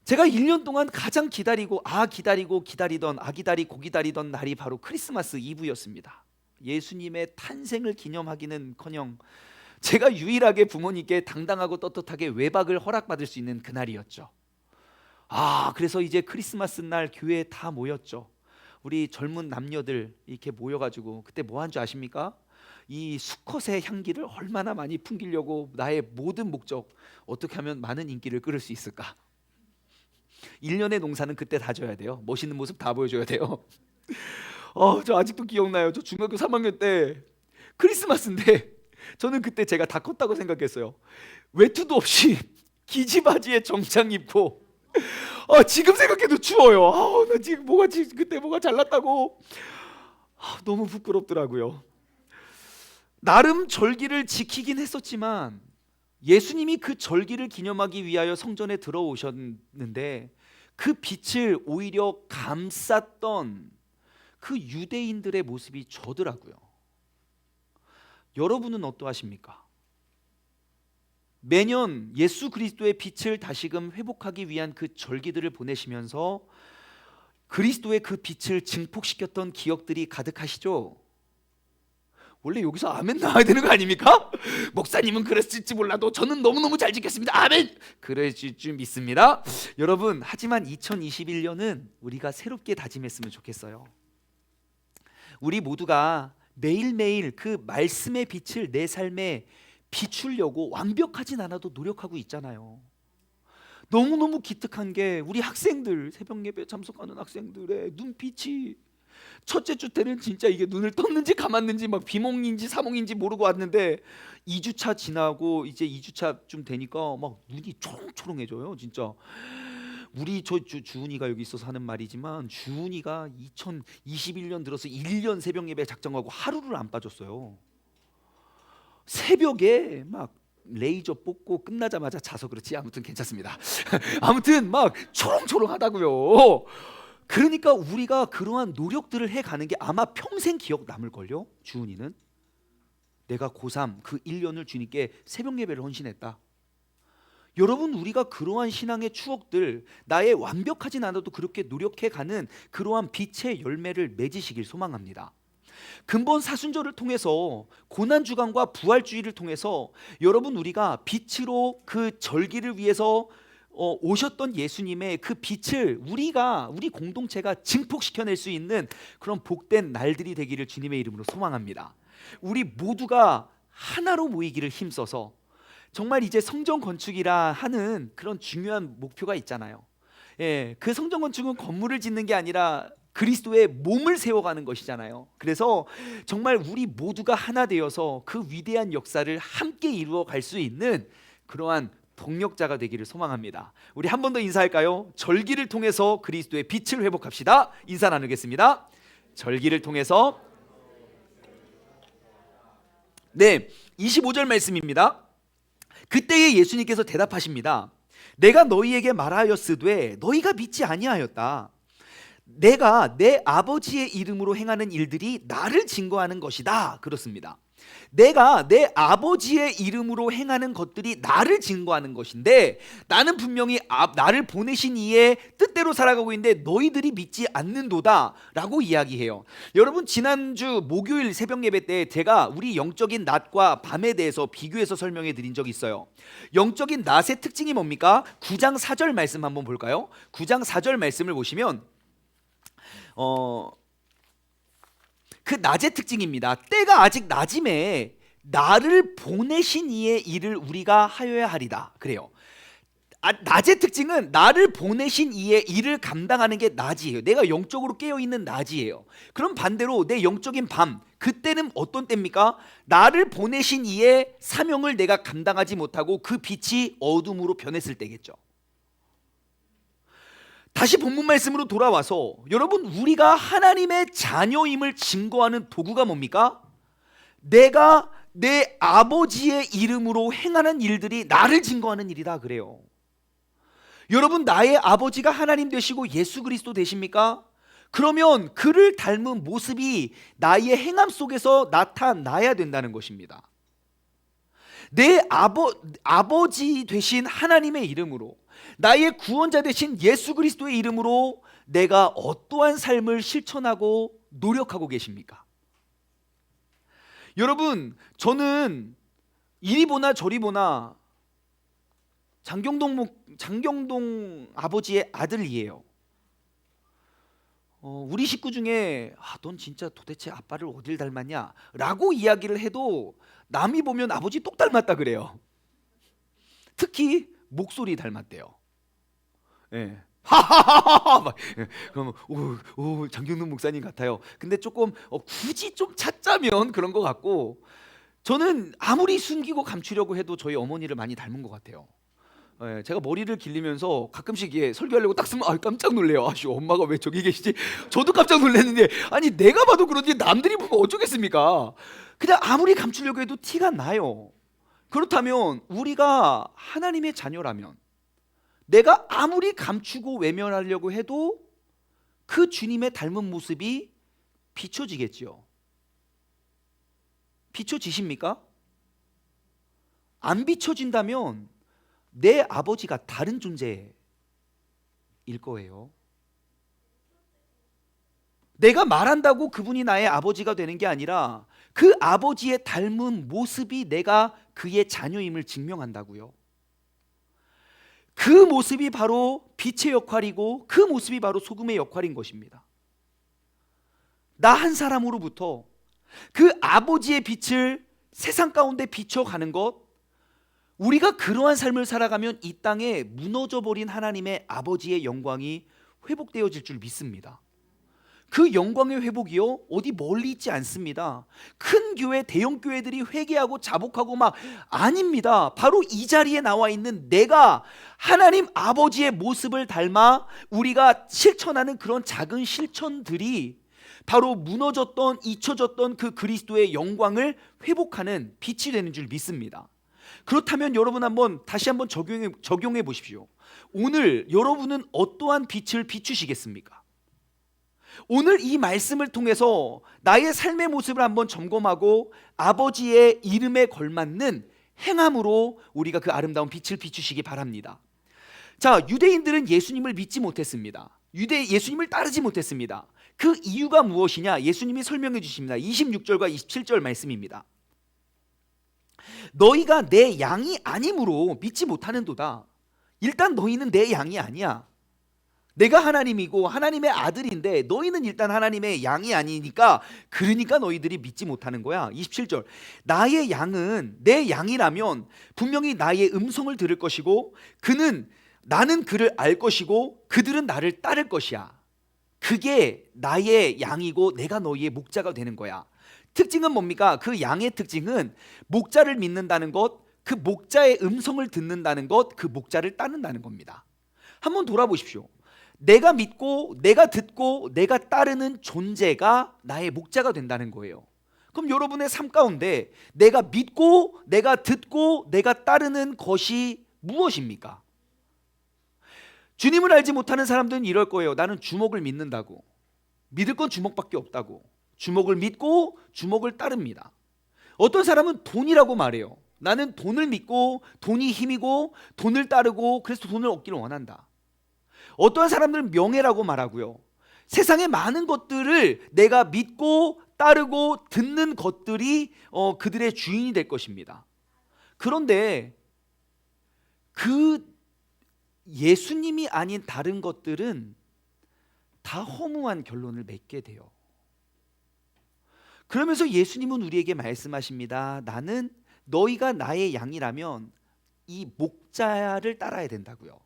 S1: 제가 1년 동안 가장 기다리던 날이 바로 크리스마스 이브였습니다. 예수님의 탄생을 기념하기는커녕 제가 유일하게 부모님께 당당하고 떳떳하게 외박을 허락받을 수 있는 그날이었죠. 그래서 이제 크리스마스 날 교회에 다 모였죠. 우리 젊은 남녀들 이렇게 모여가지고 그때 뭐 한 줄 아십니까? 이 수컷의 향기를 얼마나 많이 풍기려고 나의 모든 목적, 어떻게 하면 많은 인기를 끌을 수 있을까? 1년의 농사는 그때 다 져야 돼요. 멋있는 모습 다 보여줘야 돼요. 저 아직도 기억나요. 저 중학교 3학년 때 크리스마스인데 저는 그때 제가 다 컸다고 생각했어요. 외투도 없이 기지바지에 정장 입고, 지금 생각해도 추워요. 나 지금 그때 뭐가 잘났다고 너무 부끄럽더라고요. 나름 절기를 지키긴 했었지만 예수님이 그 절기를 기념하기 위하여 성전에 들어오셨는데 그 빛을 오히려 감쌌던 그 유대인들의 모습이 저더라고요. 여러분은 어떠하십니까? 매년 예수 그리스도의 빛을 다시금 회복하기 위한 그 절기들을 보내시면서 그리스도의 그 빛을 증폭시켰던 기억들이 가득하시죠? 원래 여기서 아멘 나와야 되는 거 아닙니까? 목사님은 그랬을지 몰라도 저는 너무너무 잘 지켰습니다. 아멘! 그러실 줄 믿습니다. 여러분, 하지만 2021년은 우리가 새롭게 다짐했으면 좋겠어요. 우리 모두가 매일매일 그 말씀의 빛을 내 삶에 비추려고 완벽하진 않아도 노력하고 있잖아요. 너무너무 기특한 게 우리 학생들, 새벽 예배 참석하는 학생들의 눈빛이 첫째 주 때는 진짜 이게 눈을 떴는지 감았는지 막 비몽인지 사몽인지 모르고 왔는데 2주차 지나고 이제 2주차 좀 되니까 막 눈이 초롱초롱해져요. 진짜 우리 주은이가 여기 있어서 하는 말이지만 주은이가 2021년 들어서 1년 새벽 예배 작정하고 하루를 안 빠졌어요. 새벽에 막 레이저 뽑고 끝나자마자 자서 그렇지 아무튼 괜찮습니다. 아무튼 막 초롱초롱하다고요. 그러니까 우리가 그러한 노력들을 해가는 게 아마 평생 기억 남을걸요. 주은이는 내가 고3 그 1년을 주님께 새벽 예배를 헌신했다. 여러분, 우리가 그러한 신앙의 추억들, 나의 완벽하진 않아도 그렇게 노력해가는 그러한 빛의 열매를 맺으시길 소망합니다. 근본 사순절을 통해서 고난주간과 부활주의를 통해서 여러분, 우리가 빛으로 그 절기를 위해서 오셨던 예수님의 그 빛을 우리 공동체가 증폭시켜낼 수 있는 그런 복된 날들이 되기를 주님의 이름으로 소망합니다. 우리 모두가 하나로 모이기를 힘써서 정말 이제 성전 건축이라 하는 그런 중요한 목표가 있잖아요. 예, 그 성전 건축은 건물을 짓는 게 아니라 그리스도의 몸을 세워가는 것이잖아요. 그래서 정말 우리 모두가 하나 되어서 그 위대한 역사를 함께 이루어 갈 수 있는 그러한 동력자가 되기를 소망합니다. 우리 한 번 더 인사할까요? 절기를 통해서 그리스도의 빛을 회복합시다. 인사 나누겠습니다. 절기를 통해서. 네, 25절 말씀입니다. 그때에 예수님께서 대답하십니다. 내가 너희에게 말하였으되 너희가 믿지 아니하였다. 내가 내 아버지의 이름으로 행하는 일들이 나를 증거하는 것이다. 그렇습니다. 내가 내 아버지의 이름으로 행하는 것들이 나를 증거하는 것인데 나는 분명히 나를 보내신 이의 뜻대로 살아가고 있는데 너희들이 믿지 않는도다 라고 이야기해요. 여러분, 지난주 목요일 새벽 예배 때 제가 우리 영적인 낮과 밤에 대해서 비교해서 설명해 드린 적이 있어요. 영적인 낮의 특징이 뭡니까? 9장 4절 말씀 한번 볼까요? 9장 4절 말씀을 보시면 그 낮의 특징입니다. 때가 아직 낮임에 나를 보내신 이의 일을 우리가 하여야 하리다. 그래요. 낮의 특징은 나를 보내신 이의 일을 감당하는 게 낮이에요. 내가 영적으로 깨어있는 낮이에요. 그럼 반대로 내 영적인 밤, 그때는 어떤 때입니까? 나를 보내신 이의 사명을 내가 감당하지 못하고 그 빛이 어둠으로 변했을 때겠죠. 다시 본문 말씀으로 돌아와서 여러분, 우리가 하나님의 자녀임을 증거하는 도구가 뭡니까? 내가 내 아버지의 이름으로 행하는 일들이 나를 증거하는 일이다 그래요. 여러분, 나의 아버지가 하나님 되시고 예수 그리스도 되십니까? 그러면 그를 닮은 모습이 나의 행함 속에서 나타나야 된다는 것입니다. 내 아버지 되신 하나님의 이름으로, 나의 구원자 되신 예수 그리스도의 이름으로 내가 어떠한 삶을 실천하고 노력하고 계십니까? 여러분, 저는 이리 보나 저리 보나 장경동 아버지의 아들이에요. 우리 식구 중에 넌 진짜 도대체 아빠를 어딜 닮았냐 라고 이야기를 해도 남이 보면 아버지 똑 닮았다 그래요. 특히 목소리 닮았대요. 예. 하하하하. 그러면 오 장경동 목사님 같아요. 근데 조금 굳이 좀 찾자면 그런 것 같고, 저는 아무리 숨기고 감추려고 해도 저희 어머니를 많이 닮은 것 같아요. 예, 제가 머리를 길리면서 가끔씩 설교하려고 딱 쓰면 깜짝 놀래요. 엄마가 왜 저기 계시지? 저도 깜짝 놀랐는데, 아니 내가 봐도 그런지 남들이 보면 어쩌겠습니까? 그냥 아무리 감추려고 해도 티가 나요. 그렇다면 우리가 하나님의 자녀라면 내가 아무리 감추고 외면하려고 해도 그 주님의 닮은 모습이 비춰지겠지요. 비춰지십니까? 안 비춰진다면 내 아버지가 다른 존재일 거예요. 내가 말한다고 그분이 나의 아버지가 되는 게 아니라 그 아버지의 닮은 모습이 내가 그의 자녀임을 증명한다고요. 그 모습이 바로 빛의 역할이고 그 모습이 바로 소금의 역할인 것입니다. 나 한 사람으로부터 그 아버지의 빛을 세상 가운데 비춰가는 것, 우리가 그러한 삶을 살아가면 이 땅에 무너져버린 하나님의 아버지의 영광이 회복되어질 줄 믿습니다. 그 영광의 회복이요 어디 멀리 있지 않습니다. 큰 교회, 대형 교회들이 회개하고 자복하고 막 아닙니다. 바로 이 자리에 나와 있는 내가 하나님 아버지의 모습을 닮아 우리가 실천하는 그런 작은 실천들이 바로 무너졌던, 잊혀졌던 그 그리스도의 영광을 회복하는 빛이 되는 줄 믿습니다. 그렇다면 여러분 다시 한번 적용해 보십시오. 오늘 여러분은 어떠한 빛을 비추시겠습니까? 오늘 이 말씀을 통해서 나의 삶의 모습을 한번 점검하고 아버지의 이름에 걸맞는 행함으로 우리가 그 아름다운 빛을 비추시기 바랍니다. 자, 유대인들은 예수님을 믿지 못했습니다. 예수님을 따르지 못했습니다. 그 이유가 무엇이냐? 예수님이 설명해 주십니다. 26절과 27절 말씀입니다. 너희가 내 양이 아니므로 믿지 못하는도다. 일단 너희는 내 양이 아니야. 내가 하나님이고 하나님의 아들인데 너희는 일단 하나님의 양이 아니니까, 그러니까 너희들이 믿지 못하는 거야. 27절, 나의 양은 내 양이라면 분명히 나의 음성을 들을 것이고 나는 그를 알 것이고 그들은 나를 따를 것이야. 그게 나의 양이고 내가 너희의 목자가 되는 거야. 특징은 뭡니까? 그 양의 특징은 목자를 믿는다는 것, 그 목자의 음성을 듣는다는 것, 그 목자를 따른다는 겁니다. 한번 돌아보십시오. 내가 믿고 내가 듣고 내가 따르는 존재가 나의 목자가 된다는 거예요. 그럼 여러분의 삶 가운데 내가 믿고 내가 듣고 내가 따르는 것이 무엇입니까? 주님을 알지 못하는 사람들은 이럴 거예요. 나는 주목을 믿는다고. 믿을 건 주목밖에 없다고. 주목을 믿고 주목을 따릅니다. 어떤 사람은 돈이라고 말해요. 나는 돈을 믿고 돈이 힘이고 돈을 따르고 그래서 돈을 얻기를 원한다. 어떤 사람들은 명예라고 말하고요. 세상의 많은 것들을 내가 믿고 따르고 듣는 것들이 그들의 주인이 될 것입니다. 그런데 그 예수님이 아닌 다른 것들은 다 허무한 결론을 맺게 돼요. 그러면서 예수님은 우리에게 말씀하십니다. 나는 너희가 나의 양이라면 이 목자를 따라야 된다고요.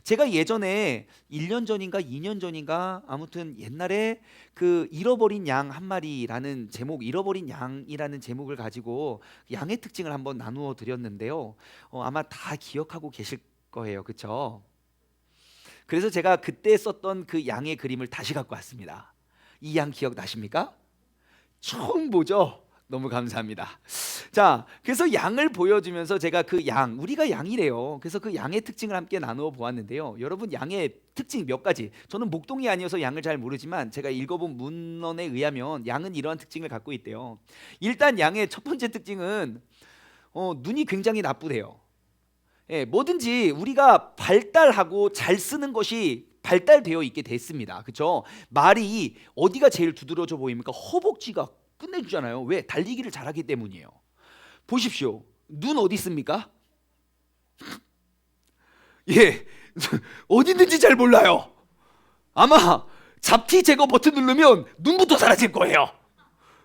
S1: 제가 예전에 1년 전인가 2년 전인가 아무튼 옛날에 그 잃어버린 양 한 마리라는 제목, 잃어버린 양이라는 제목을 가지고 양의 특징을 한번 나누어 드렸는데요. 아마 다 기억하고 계실 거예요. 그렇죠? 그래서 제가 그때 썼던 그 양의 그림을 다시 갖고 왔습니다. 이 양 기억나십니까? 처음 보죠? 너무 감사합니다. 자, 그래서 양을 보여주면서 제가 그 양, 우리가 양이래요. 그래서 그 양의 특징을 함께 나누어 보았는데요. 여러분, 양의 특징 몇 가지. 저는 목동이 아니어서 양을 잘 모르지만 제가 읽어본 문헌에 의하면 양은 이러한 특징을 갖고 있대요. 일단 양의 첫 번째 특징은 눈이 굉장히 나쁘대요. 예, 뭐든지 우리가 발달하고 잘 쓰는 것이 발달되어 있게 됐습니다. 그렇죠? 말이 어디가 제일 두드러져 보입니까? 허벅지가 끝내주잖아요. 왜? 달리기를 잘하기 때문이에요. 보십시오. 눈 어디 있습니까? 예, 어디 있는지 잘 몰라요. 아마 잡티 제거 버튼 누르면 눈부터 사라질 거예요.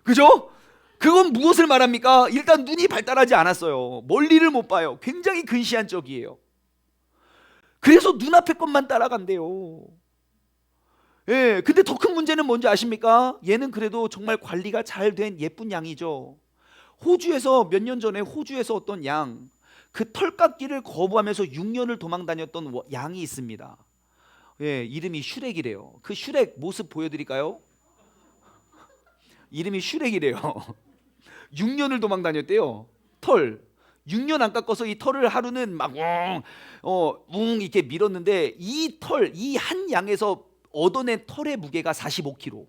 S1: 그죠? 그건 무엇을 말합니까? 일단 눈이 발달하지 않았어요. 멀리를 못 봐요. 굉장히 근시한 쪽이에요. 그래서 눈앞의 것만 따라간대요. 예, 근데 더 큰 문제는 뭔지 아십니까? 얘는 그래도 정말 관리가 잘 된 예쁜 양이죠. 호주에서 몇 년 전에 호주에서 어떤 양, 그 털깎기를 거부하면서 6년을 도망 다녔던 양이 있습니다. 예, 이름이 슈렉이래요. 그 슈렉 모습 보여드릴까요? 이름이 슈렉이래요. 6년을 도망 다녔대요. 털 6년 안 깎아서 이 털을 하루는 막 웅 이렇게 밀었는데 이 한 양에서 얻어낸 털의 무게가 45kg.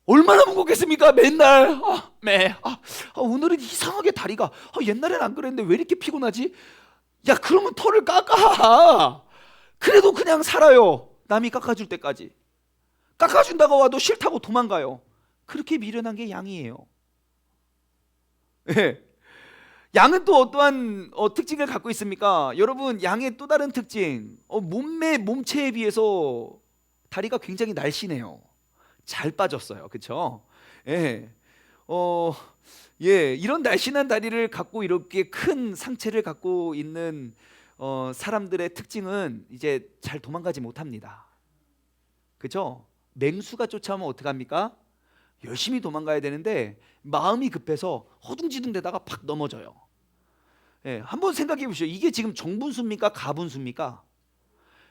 S1: 얼마나 무겁겠습니까? 맨날 오늘은 이상하게 다리가 옛날엔 안 그랬는데 왜 이렇게 피곤하지? 야, 그러면 털을 깎아. 그래도 그냥 살아요. 남이 깎아줄 때까지. 깎아준다고 와도 싫다고 도망가요. 그렇게 미련한 게 양이에요. 예. 양은 또 어떠한 특징을 갖고 있습니까? 여러분, 양의 또 다른 특징, 몸체에 비해서 다리가 굉장히 날씬해요. 잘 빠졌어요, 그렇죠? 예, 이런 날씬한 다리를 갖고 이렇게 큰 상체를 갖고 있는 사람들의 특징은 이제 잘 도망가지 못합니다. 그렇죠? 맹수가 쫓아오면 어떡합니까? 열심히 도망가야 되는데 마음이 급해서 허둥지둥대다가 팍 넘어져요. 예, 한번 생각해 보시죠. 이게 지금 정분수입니까? 가분수입니까?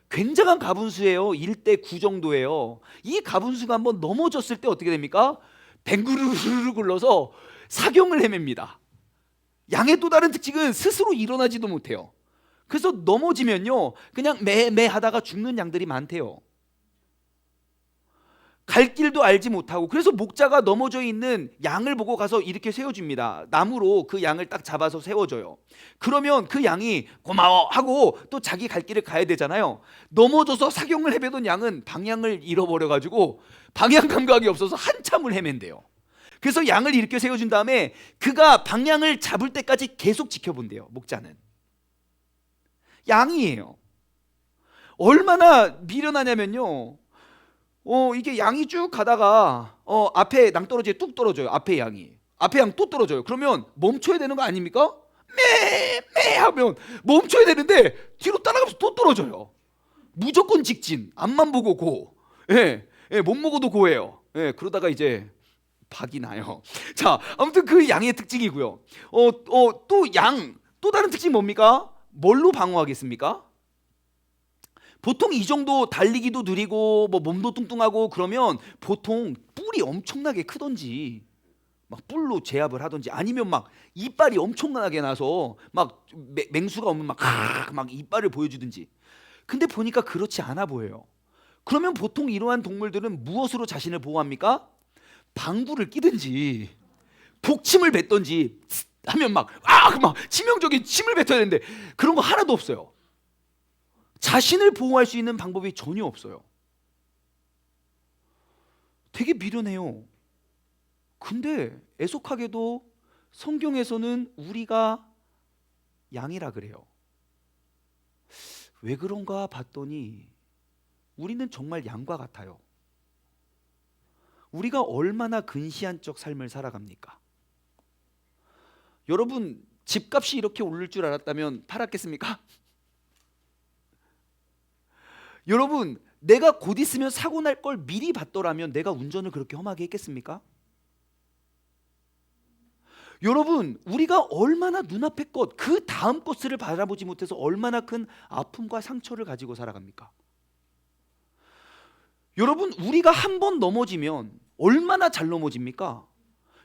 S1: 굉장한 가분수예요. 1대 9 정도예요. 이 가분수가 한번 넘어졌을 때 어떻게 됩니까? 뱅구르르르 굴러서 사경을 헤맵니다. 양의 또 다른 특징은 스스로 일어나지도 못해요. 그래서 넘어지면요, 그냥 매매 하다가 죽는 양들이 많대요. 갈 길도 알지 못하고. 그래서 목자가 넘어져 있는 양을 보고 가서 이렇게 세워줍니다. 나무로 그 양을 딱 잡아서 세워줘요. 그러면 그 양이 고마워 하고 또 자기 갈 길을 가야 되잖아요. 넘어져서 사경을 헤매던 양은 방향을 잃어버려가지고 방향 감각이 없어서 한참을 헤맨대요. 그래서 양을 이렇게 세워준 다음에 그가 방향을 잡을 때까지 계속 지켜본대요. 목자는. 양이에요. 얼마나 미련하냐면요, 이게 양이 쭉 가다가 앞에 낭떠러지에 뚝 떨어져요. 앞에 양 또 떨어져요. 그러면 멈춰야 되는 거 아닙니까? 매 하면 멈춰야 되는데 뒤로 따라가면서 또 떨어져요. 무조건 직진. 앞만 보고 고. 못 먹어도 고해요. 그러다가 이제 박이 나요. 자, 아무튼 그 양의 특징이고요. 또 다른 특징이 뭡니까? 뭘로 방어하겠습니까? 보통 이 정도 달리기도 느리고 몸도 뚱뚱하고 그러면 보통 뿔이 엄청나게 크던지 막 뿔로 제압을 하던지 아니면 막 이빨이 엄청나게 나서 막 맹수가 오면 막 이빨을 보여주든지. 근데 보니까 그렇지 않아 보여요. 그러면 보통 이러한 동물들은 무엇으로 자신을 보호합니까? 방구를 끼든지 독침을 뱉던지 하면 막 치명적인 침을 뱉어야 되는데 그런 거 하나도 없어요. 자신을 보호할 수 있는 방법이 전혀 없어요. 되게 미련해요. 근데 애석하게도 성경에서는 우리가 양이라 그래요. 왜 그런가 봤더니 우리는 정말 양과 같아요. 우리가 얼마나 근시안적 삶을 살아갑니까? 여러분, 집값이 이렇게 오를 줄 알았다면 팔았겠습니까? 여러분, 내가 곧 있으면 사고 날 걸 미리 봤더라면 내가 운전을 그렇게 험하게 했겠습니까? 여러분, 우리가 얼마나 눈앞의 것, 그 다음 것을 바라보지 못해서 얼마나 큰 아픔과 상처를 가지고 살아갑니까? 여러분, 우리가 한 번 넘어지면 얼마나 잘 넘어집니까?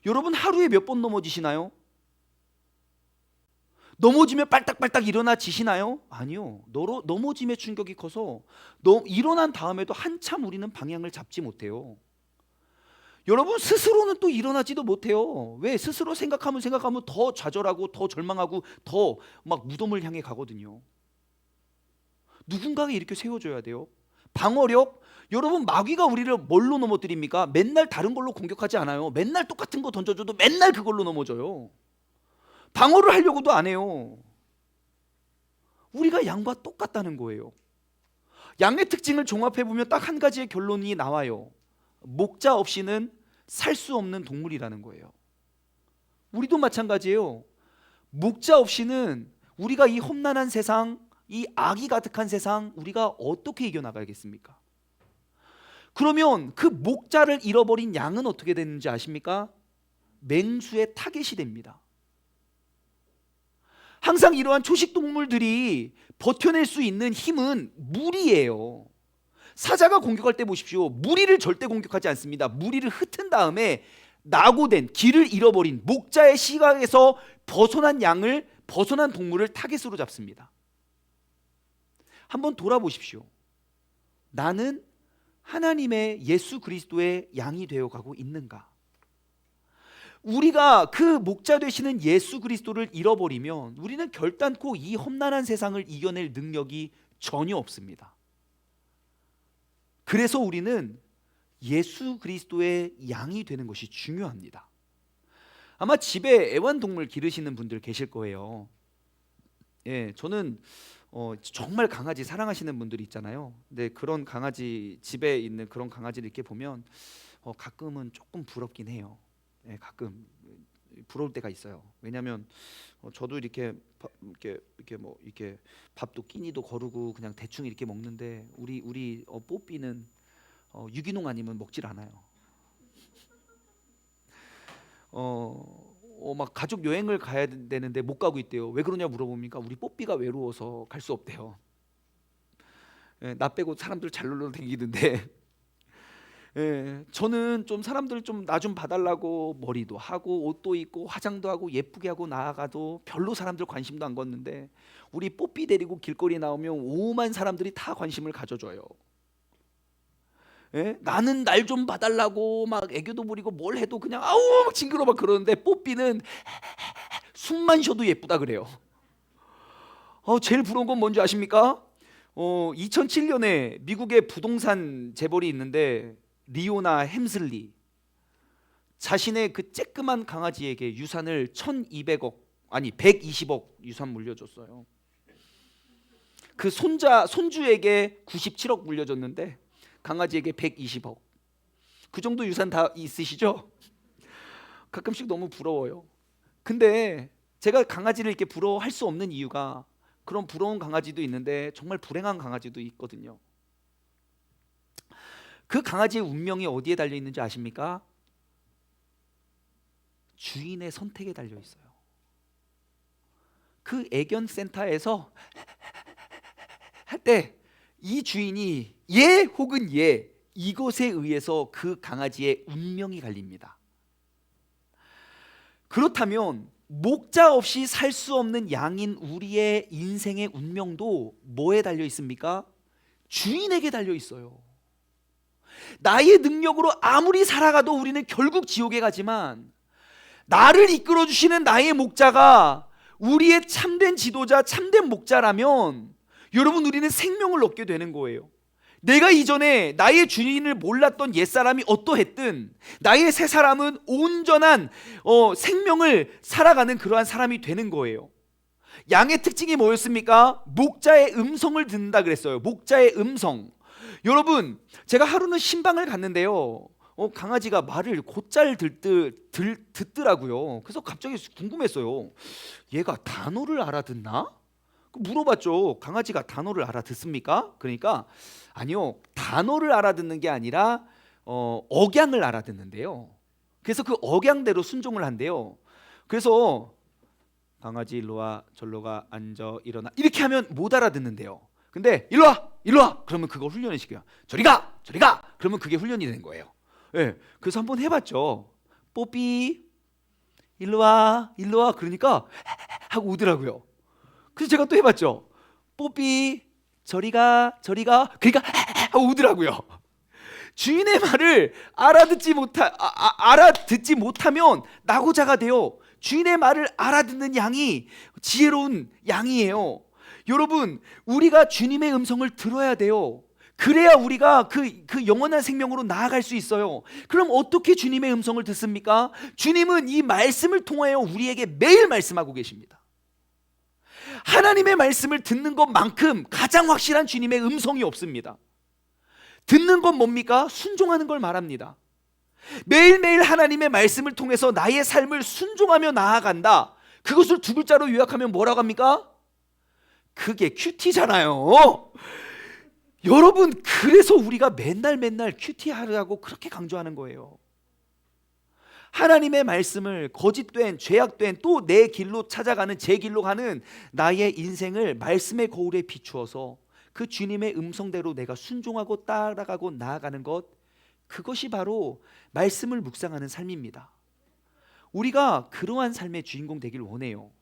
S1: 여러분, 하루에 몇 번 넘어지시나요? 넘어지면 빨딱빨딱 일어나지시나요? 아니요. 넘어짐의 충격이 커서 일어난 다음에도 한참 우리는 방향을 잡지 못해요. 여러분, 스스로는 또 일어나지도 못해요. 왜? 스스로 생각하면 더 좌절하고 더 절망하고 더 막 무덤을 향해 가거든요. 누군가가 이렇게 세워줘야 돼요. 방어력. 여러분, 마귀가 우리를 뭘로 넘어뜨립니까? 맨날 다른 걸로 공격하지 않아요. 맨날 똑같은 거 던져줘도 맨날 그걸로 넘어져요. 방어를 하려고도 안 해요. 우리가 양과 똑같다는 거예요. 양의 특징을 종합해보면 딱 한 가지의 결론이 나와요. 목자 없이는 살 수 없는 동물이라는 거예요. 우리도 마찬가지예요. 목자 없이는 우리가 이 험난한 세상, 이 악이 가득한 세상 우리가 어떻게 이겨나가겠습니까? 그러면 그 목자를 잃어버린 양은 어떻게 되는지 아십니까? 맹수의 타겟이 됩니다. 항상 이러한 초식동물들이 버텨낼 수 있는 힘은 무리예요. 사자가 공격할 때 보십시오. 무리를 절대 공격하지 않습니다. 무리를 흩은 다음에 낙오된 길을 잃어버린 목자의 시각에서 벗어난 동물을 타겟으로 잡습니다. 한번 돌아보십시오. 나는 하나님의 예수 그리스도의 양이 되어가고 있는가? 우리가 그 목자 되시는 예수 그리스도를 잃어버리면 우리는 결단코 이 험난한 세상을 이겨낼 능력이 전혀 없습니다. 그래서 우리는 예수 그리스도의 양이 되는 것이 중요합니다. 아마 집에 애완동물 기르시는 분들 계실 거예요. 예, 저는 정말 강아지 사랑하시는 분들이 있잖아요. 근데 그런 강아지, 집에 있는 그런 강아지를 이렇게 보면 가끔은 조금 부럽긴 해요. 예, 가끔 부러울 때가 있어요. 왜냐하면 저도 이렇게 밥도 끼니도 거르고 그냥 대충 이렇게 먹는데 우리 뽀삐는 유기농 아니면 먹질 않아요. 막 가족 여행을 가야 되는데 못 가고 있대요. 왜 그러냐 물어보니까 우리 뽀삐가 외로워서 갈 수 없대요. 예, 나 빼고 사람들 잘 놀러 다니는데 예, 저는 좀 사람들 좀 나 좀 봐달라고 머리도 하고 옷도 입고 화장도 하고 예쁘게 하고 나아가도 별로 사람들 관심도 안 걷는데 우리 뽀삐 데리고 길거리 나오면 오만 사람들이 다 관심을 가져줘요. 예? 나는 날 좀 봐달라고 막 애교도 부리고 뭘 해도 그냥 아우 막 징그러 막 그러는데 뽀삐는 숨만 쉬어도 예쁘다 그래요. 제일 부러운 건 뭔지 아십니까? 2007년에 미국의 부동산 재벌이 있는데 리오나 햄슬리 자신의 그 쬐끄만 강아지에게 유산을 1200억 아니 120억 유산 물려줬어요. 그 손주에게 97억 물려줬는데 강아지에게 120억. 그 정도 유산 다 있으시죠? 가끔씩 너무 부러워요. 근데 제가 강아지를 이렇게 부러워할 수 없는 이유가 그런 부러운 강아지도 있는데 정말 불행한 강아지도 있거든요. 그 강아지의 운명이 어디에 달려 있는지 아십니까? 주인의 선택에 달려 있어요. 그 애견 센터에서 할 때 이 주인이 예 혹은 예 이것에 의해서 그 강아지의 운명이 갈립니다. 그렇다면 목자 없이 살 수 없는 양인 우리의 인생의 운명도 뭐에 달려 있습니까? 주인에게 달려 있어요. 나의 능력으로 아무리 살아가도 우리는 결국 지옥에 가지만 나를 이끌어 주시는 나의 목자가 우리의 참된 지도자, 참된 목자라면 여러분 우리는 생명을 얻게 되는 거예요. 내가 이전에 나의 주인을 몰랐던 옛사람이 어떠했든 나의 새 사람은 온전한 생명을 살아가는 그러한 사람이 되는 거예요. 양의 특징이 뭐였습니까? 목자의 음성을 듣는다 그랬어요. 목자의 음성. 여러분 제가 하루는 신방을 갔는데요. 강아지가 말을 곧잘 듣더라고요. 그래서 갑자기 궁금했어요. 얘가 단어를 알아듣나? 물어봤죠. 강아지가 단어를 알아듣습니까? 그러니까 아니요, 단어를 알아듣는 게 아니라 억양을 알아듣는데요. 그래서 그 억양대로 순종을 한대요. 그래서 강아지 일로 와, 절로 가, 앉아, 일어나 이렇게 하면 못 알아듣는데요. 근데 일로 와, 일로 와 그러면 그걸 훈련을 시켜요. 저리 가, 저리 가 그러면 그게 훈련이 되는 거예요. 예, 그래서 한번 해봤죠. 뽀삐 일로 와, 일로 와 그러니까 하고 오더라고요. 그래서 제가 또 해봤죠. 뽀삐 저리가 저리가 그러니까 하고 오더라고요. 주인의 말을 알아듣지 못하면 낙오자가 돼요. 주인의 말을 알아듣는 양이 지혜로운 양이에요. 여러분 우리가 주님의 음성을 들어야 돼요. 그래야 우리가 그 영원한 생명으로 나아갈 수 있어요. 그럼 어떻게 주님의 음성을 듣습니까? 주님은 이 말씀을 통하여 우리에게 매일 말씀하고 계십니다. 하나님의 말씀을 듣는 것만큼 가장 확실한 주님의 음성이 없습니다. 듣는 건 뭡니까? 순종하는 걸 말합니다. 매일매일 하나님의 말씀을 통해서 나의 삶을 순종하며 나아간다. 그것을 두 글자로 요약하면 뭐라고 합니까? 그게 큐티잖아요. 여러분 그래서 우리가 맨날 큐티 하라고 그렇게 강조하는 거예요. 하나님의 말씀을 거짓된 죄악된 또 내 길로 찾아가는 제 길로 가는 나의 인생을 말씀의 거울에 비추어서 그 주님의 음성대로 내가 순종하고 따라가고 나아가는 것, 그것이 바로 말씀을 묵상하는 삶입니다. 우리가 그러한 삶의 주인공 되길 원해요.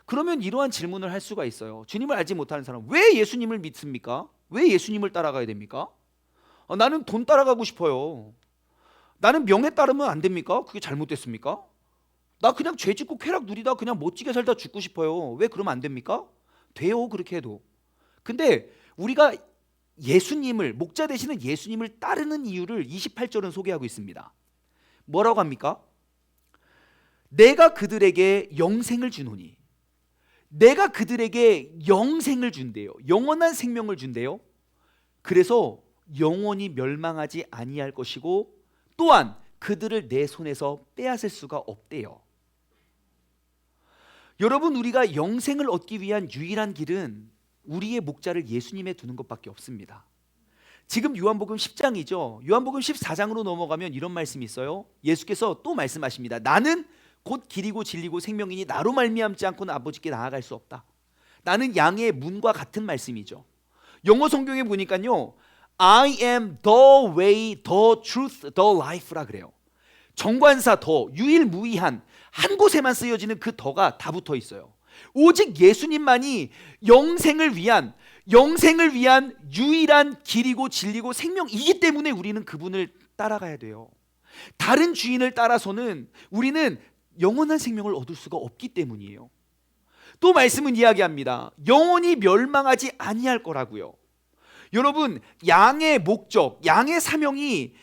S1: 그러면 이러한 질문을 할 수가 있어요. 주님을 알지 못하는 사람 왜 예수님을 믿습니까? 왜 예수님을 따라가야 됩니까? 나는 돈 따라가고 싶어요. 나는 명예 따르면 안 됩니까? 그게 잘못됐습니까? 나 그냥 죄 짓고 쾌락 누리다 그냥 멋지게 살다 죽고 싶어요. 왜 그러면 안 됩니까? 돼요, 그렇게 해도. 근데 우리가 예수님을, 목자 되시는 예수님을 따르는 이유를 28절은 소개하고 있습니다. 뭐라고 합니까? 내가 그들에게 영생을 주노니, 내가 그들에게 영생을 준대요. 영원한 생명을 준대요. 그래서 영원히 멸망하지 아니할 것이고 또한 그들을 내 손에서 빼앗을 수가 없대요. 여러분, 우리가 영생을 얻기 위한 유일한 길은 우리의 목자를 예수님에 두는 것밖에 없습니다. 지금 요한복음 10장이죠. 요한복음 14장으로 넘어가면 이런 말씀이 있어요. 예수께서 또 말씀하십니다. 나는 곧 길이고 진리고 생명이니 나로 말미암지 않고는 아버지께 나아갈 수 없다. 나는 양의 문과 같은 말씀이죠. 영어 성경에 보니까요, I am the way, the truth, the life라 그래요. 정관사 더, 유일무이한, 한 곳에만 쓰여지는 그 더가 다 붙어 있어요. 오직 예수님만이 영생을 위한 유일한 길이고 진리고 생명이기 때문에 우리는 그분을 따라가야 돼요. 다른 주인을 따라서는 우리는 영원한 생명을 얻을 수가 없기 때문이에요. 또 말씀은 이야기합니다. 영원히 멸망하지 아니할 거라고요. 여러분, 양의 목적, 양의 사명이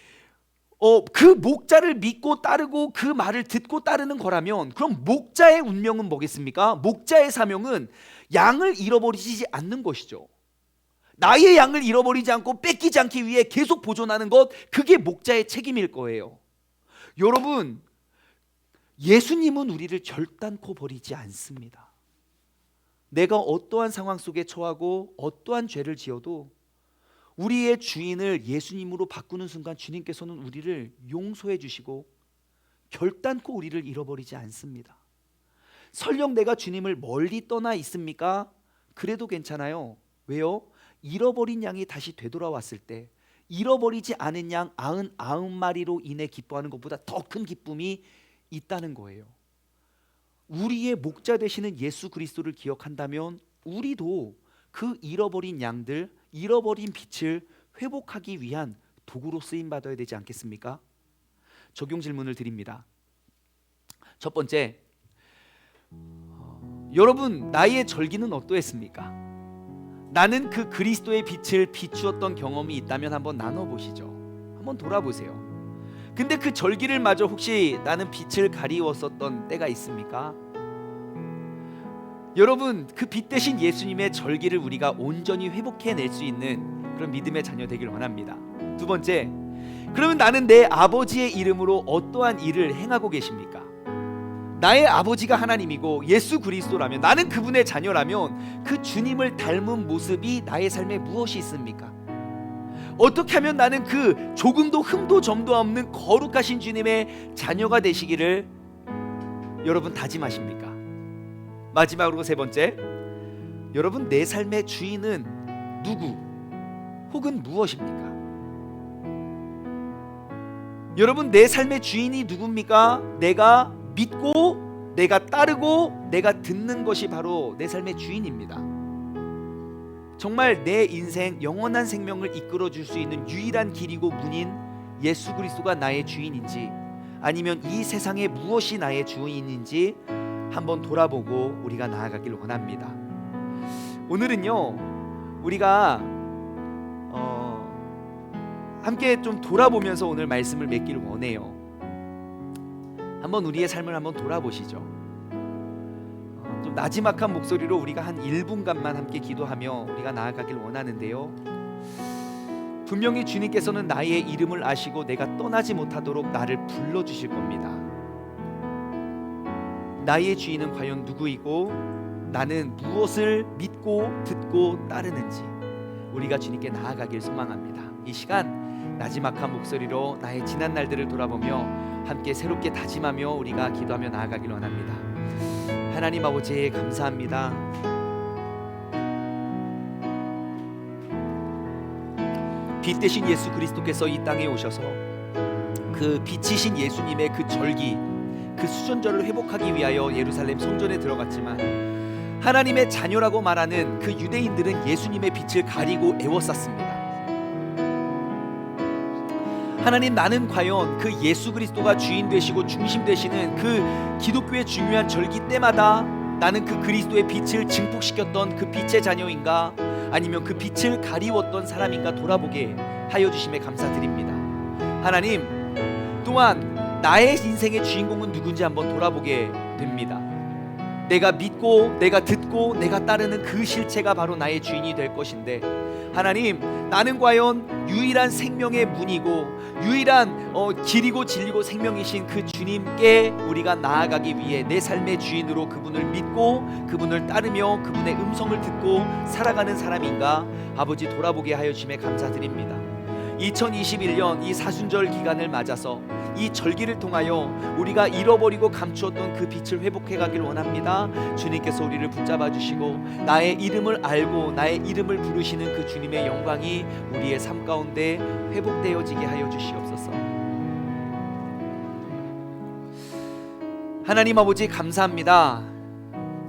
S1: 그 목자를 믿고 따르고 그 말을 듣고 따르는 거라면, 그럼 목자의 운명은 뭐겠습니까? 목자의 사명은 양을 잃어버리지 않는 것이죠. 나의 양을 잃어버리지 않고 뺏기지 않기 위해 계속 보존하는 것, 그게 목자의 책임일 거예요. 여러분, 예수님은 우리를 결단코 버리지 않습니다. 내가 어떠한 상황 속에 처하고 어떠한 죄를 지어도 우리의 주인을 예수님으로 바꾸는 순간 주님께서는 우리를 용서해 주시고 결단코 우리를 잃어버리지 않습니다. 설령 내가 주님을 멀리 떠나 있습니까? 그래도 괜찮아요. 왜요? 잃어버린 양이 다시 되돌아왔을 때 잃어버리지 않은 양 99마리로 인해 기뻐하는 것보다 더 큰 기쁨이 있다는 거예요. 우리의 목자 되시는 예수 그리스도를 기억한다면 우리도 그 잃어버린 양들, 잃어버린 빛을 회복하기 위한 도구로 쓰임 받아야 되지 않겠습니까? 적용 질문을 드립니다. 첫 번째, 여러분, 나의 절기는 어떠했습니까? 나는 그 그리스도의 빛을 비추었던 경험이 있다면 한번 나눠보시죠. 한번 돌아보세요. 근데 그 절기를 마저 혹시 나는 빛을 가리웠었던 때가 있습니까? 여러분, 그 빛 대신 예수님의 절기를 우리가 온전히 회복해낼 수 있는 그런 믿음의 자녀 되길 원합니다. 두 번째, 그러면 나는 내 아버지의 이름으로 어떠한 일을 행하고 계십니까? 나의 아버지가 하나님이고 예수 그리스도라면, 나는 그분의 자녀라면 그 주님을 닮은 모습이 나의 삶에 무엇이 있습니까? 어떻게 하면 나는 그 조금도 흠도 점도 없는 거룩하신 주님의 자녀가 되시기를 여러분 다짐하십니까? 마지막으로 세 번째, 여러분, 내 삶의 주인은 누구 혹은 무엇입니까? 여러분, 내 삶의 주인이 누굽니까? 내가 믿고 내가 따르고 내가 듣는 것이 바로 내 삶의 주인입니다. 정말 내 인생 영원한 생명을 이끌어 줄 수 있는 유일한 길이고 문인 예수 그리스도가 나의 주인인지, 아니면 이 세상에 무엇이 나의 주인인지 한번 돌아보고 우리가 나아가길 원합니다. 오늘은요, 우리가 함께 좀 돌아보면서 오늘 말씀을 맺기를 원해요. 한번 우리의 삶을 한번 돌아보시죠. 좀 나지막한 목소리로 우리가 한 1분간만 함께 기도하며 우리가 나아가길 원하는데요, 분명히 주님께서는 나의 이름을 아시고 내가 떠나지 못하도록 나를 불러주실 겁니다. 나의 주인은 과연 누구이고 나는 무엇을 믿고 듣고 따르는지 우리가 주님께 나아가길 소망합니다. 이 시간 나지막한 목소리로 나의 지난 날들을 돌아보며 함께 새롭게 다짐하며 우리가 기도하며 나아가길 원합니다. 하나님 아버지, 감사합니다. 빛 대신 예수 그리스도께서 이 땅에 오셔서 그 빛이신 예수님의 그 절기, 그 수전절을 회복하기 위하여 예루살렘 성전에 들어갔지만 하나님의 자녀라고 말하는 그 유대인들은 예수님의 빛을 가리고 애워쌌습니다. 하나님, 나는 과연 그 예수 그리스도가 주인 되시고 중심 되시는 그 기독교의 중요한 절기 때마다 나는 그 그리스도의 빛을 증폭시켰던 그 빛의 자녀인가? 아니면 그 빛을 가리웠던 사람인가 돌아보게 하여 주심에 감사드립니다. 하나님, 또한 나의 인생의 주인공은 누군지 한번 돌아보게 됩니다. 내가 믿고 내가 듣고 내가 따르는 그 실체가 바로 나의 주인이 될 것인데, 하나님, 나는 과연 유일한 생명의 문이고 유일한 길이고 진리고 생명이신 그 주님께 우리가 나아가기 위해 내 삶의 주인으로 그분을 믿고 그분을 따르며 그분의 음성을 듣고 살아가는 사람인가 아버지 돌아보게 하여 주심에 감사드립니다. 2021년 이 사순절 기간을 맞아서 이 절기를 통하여 우리가 잃어버리고 감추었던 그 빛을 회복해 가길 원합니다. 주님께서 우리를 붙잡아 주시고 나의 이름을 알고 나의 이름을 부르시는 그 주님의 영광이 우리의 삶 가운데 회복되어지게 하여 주시옵소서. 하나님 아버지, 감사합니다.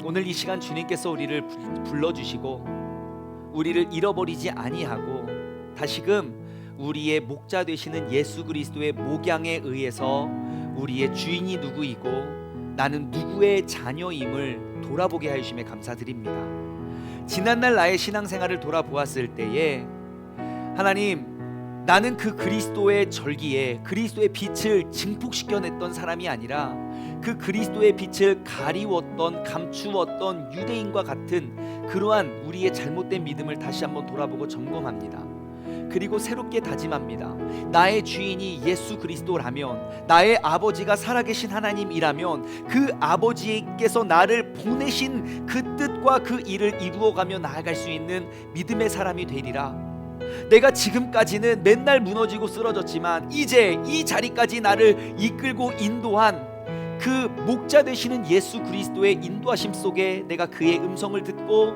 S1: 오늘 이 시간 주님께서 우리를 불러주시고 우리를 잃어버리지 아니하고 다시금 우리의 목자 되시는 예수 그리스도의 목양에 의해서 우리의 주인이 누구이고 나는 누구의 자녀임을 돌아보게 하심에 감사드립니다. 지난날 나의 신앙생활을 돌아보았을 때에 하나님, 나는 그 그리스도의 절기에 그리스도의 빛을 증폭시켜냈던 사람이 아니라 그 그리스도의 빛을 가리웠던 감추었던 유대인과 같은 그러한 우리의 잘못된 믿음을 다시 한번 돌아보고 점검합니다. 그리고 새롭게 다짐합니다. 나의 주인이 예수 그리스도라면, 나의 아버지가 살아계신 하나님이라면 그 아버지께서 나를 보내신 그 뜻과 그 일을 이루어가며 나아갈 수 있는 믿음의 사람이 되리라. 내가 지금까지는 맨날 무너지고 쓰러졌지만 이제 이 자리까지 나를 이끌고 인도한 그 목자 되시는 예수 그리스도의 인도하심 속에 내가 그의 음성을 듣고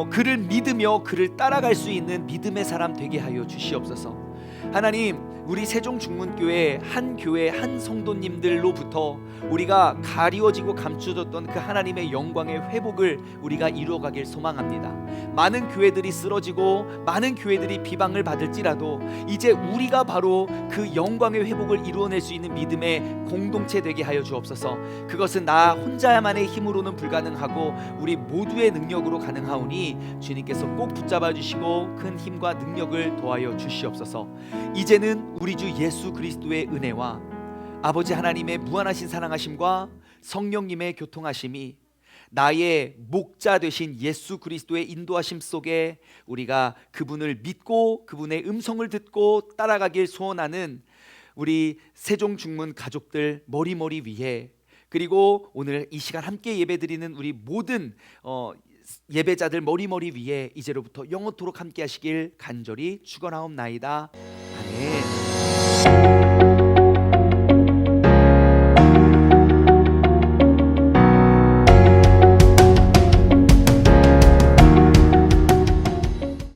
S1: 그를 믿으며 그를 따라갈 수 있는 믿음의 사람 되게 하여 주시옵소서. 하나님, 우리 세종중문교회 한 교회 한 성도님들로부터 우리가 가리워지고 감추어졌던 그 하나님의 영광의 회복을 우리가 이루어가길 소망합니다. 많은 교회들이 쓰러지고 많은 교회들이 비방을 받을지라도 이제 우리가 바로 그 영광의 회복을 이루어낼 수 있는 믿음의 공동체 되게 하여 주옵소서. 그것은 나 혼자만의 힘으로는 불가능하고 우리 모두의 능력으로 가능하오니 주님께서 꼭 붙잡아 주시고 큰 힘과 능력을 더하여 주시옵소서. 이제는 우리 주 예수 그리스도의 은혜와 아버지 하나님의 무한하신 사랑하심과 성령님의 교통하심이 나의 목자 되신 예수 그리스도의 인도하심 속에 우리가 그분을 믿고 그분의 음성을 듣고 따라가길 소원하는 우리 세종중문 가족들 머리머리 위에, 그리고 오늘 이 시간 함께 예배드리는 우리 모든 예배자들 머리머리 위에 이제로부터 영원토록 함께 하시길 간절히 축원하옵나이다.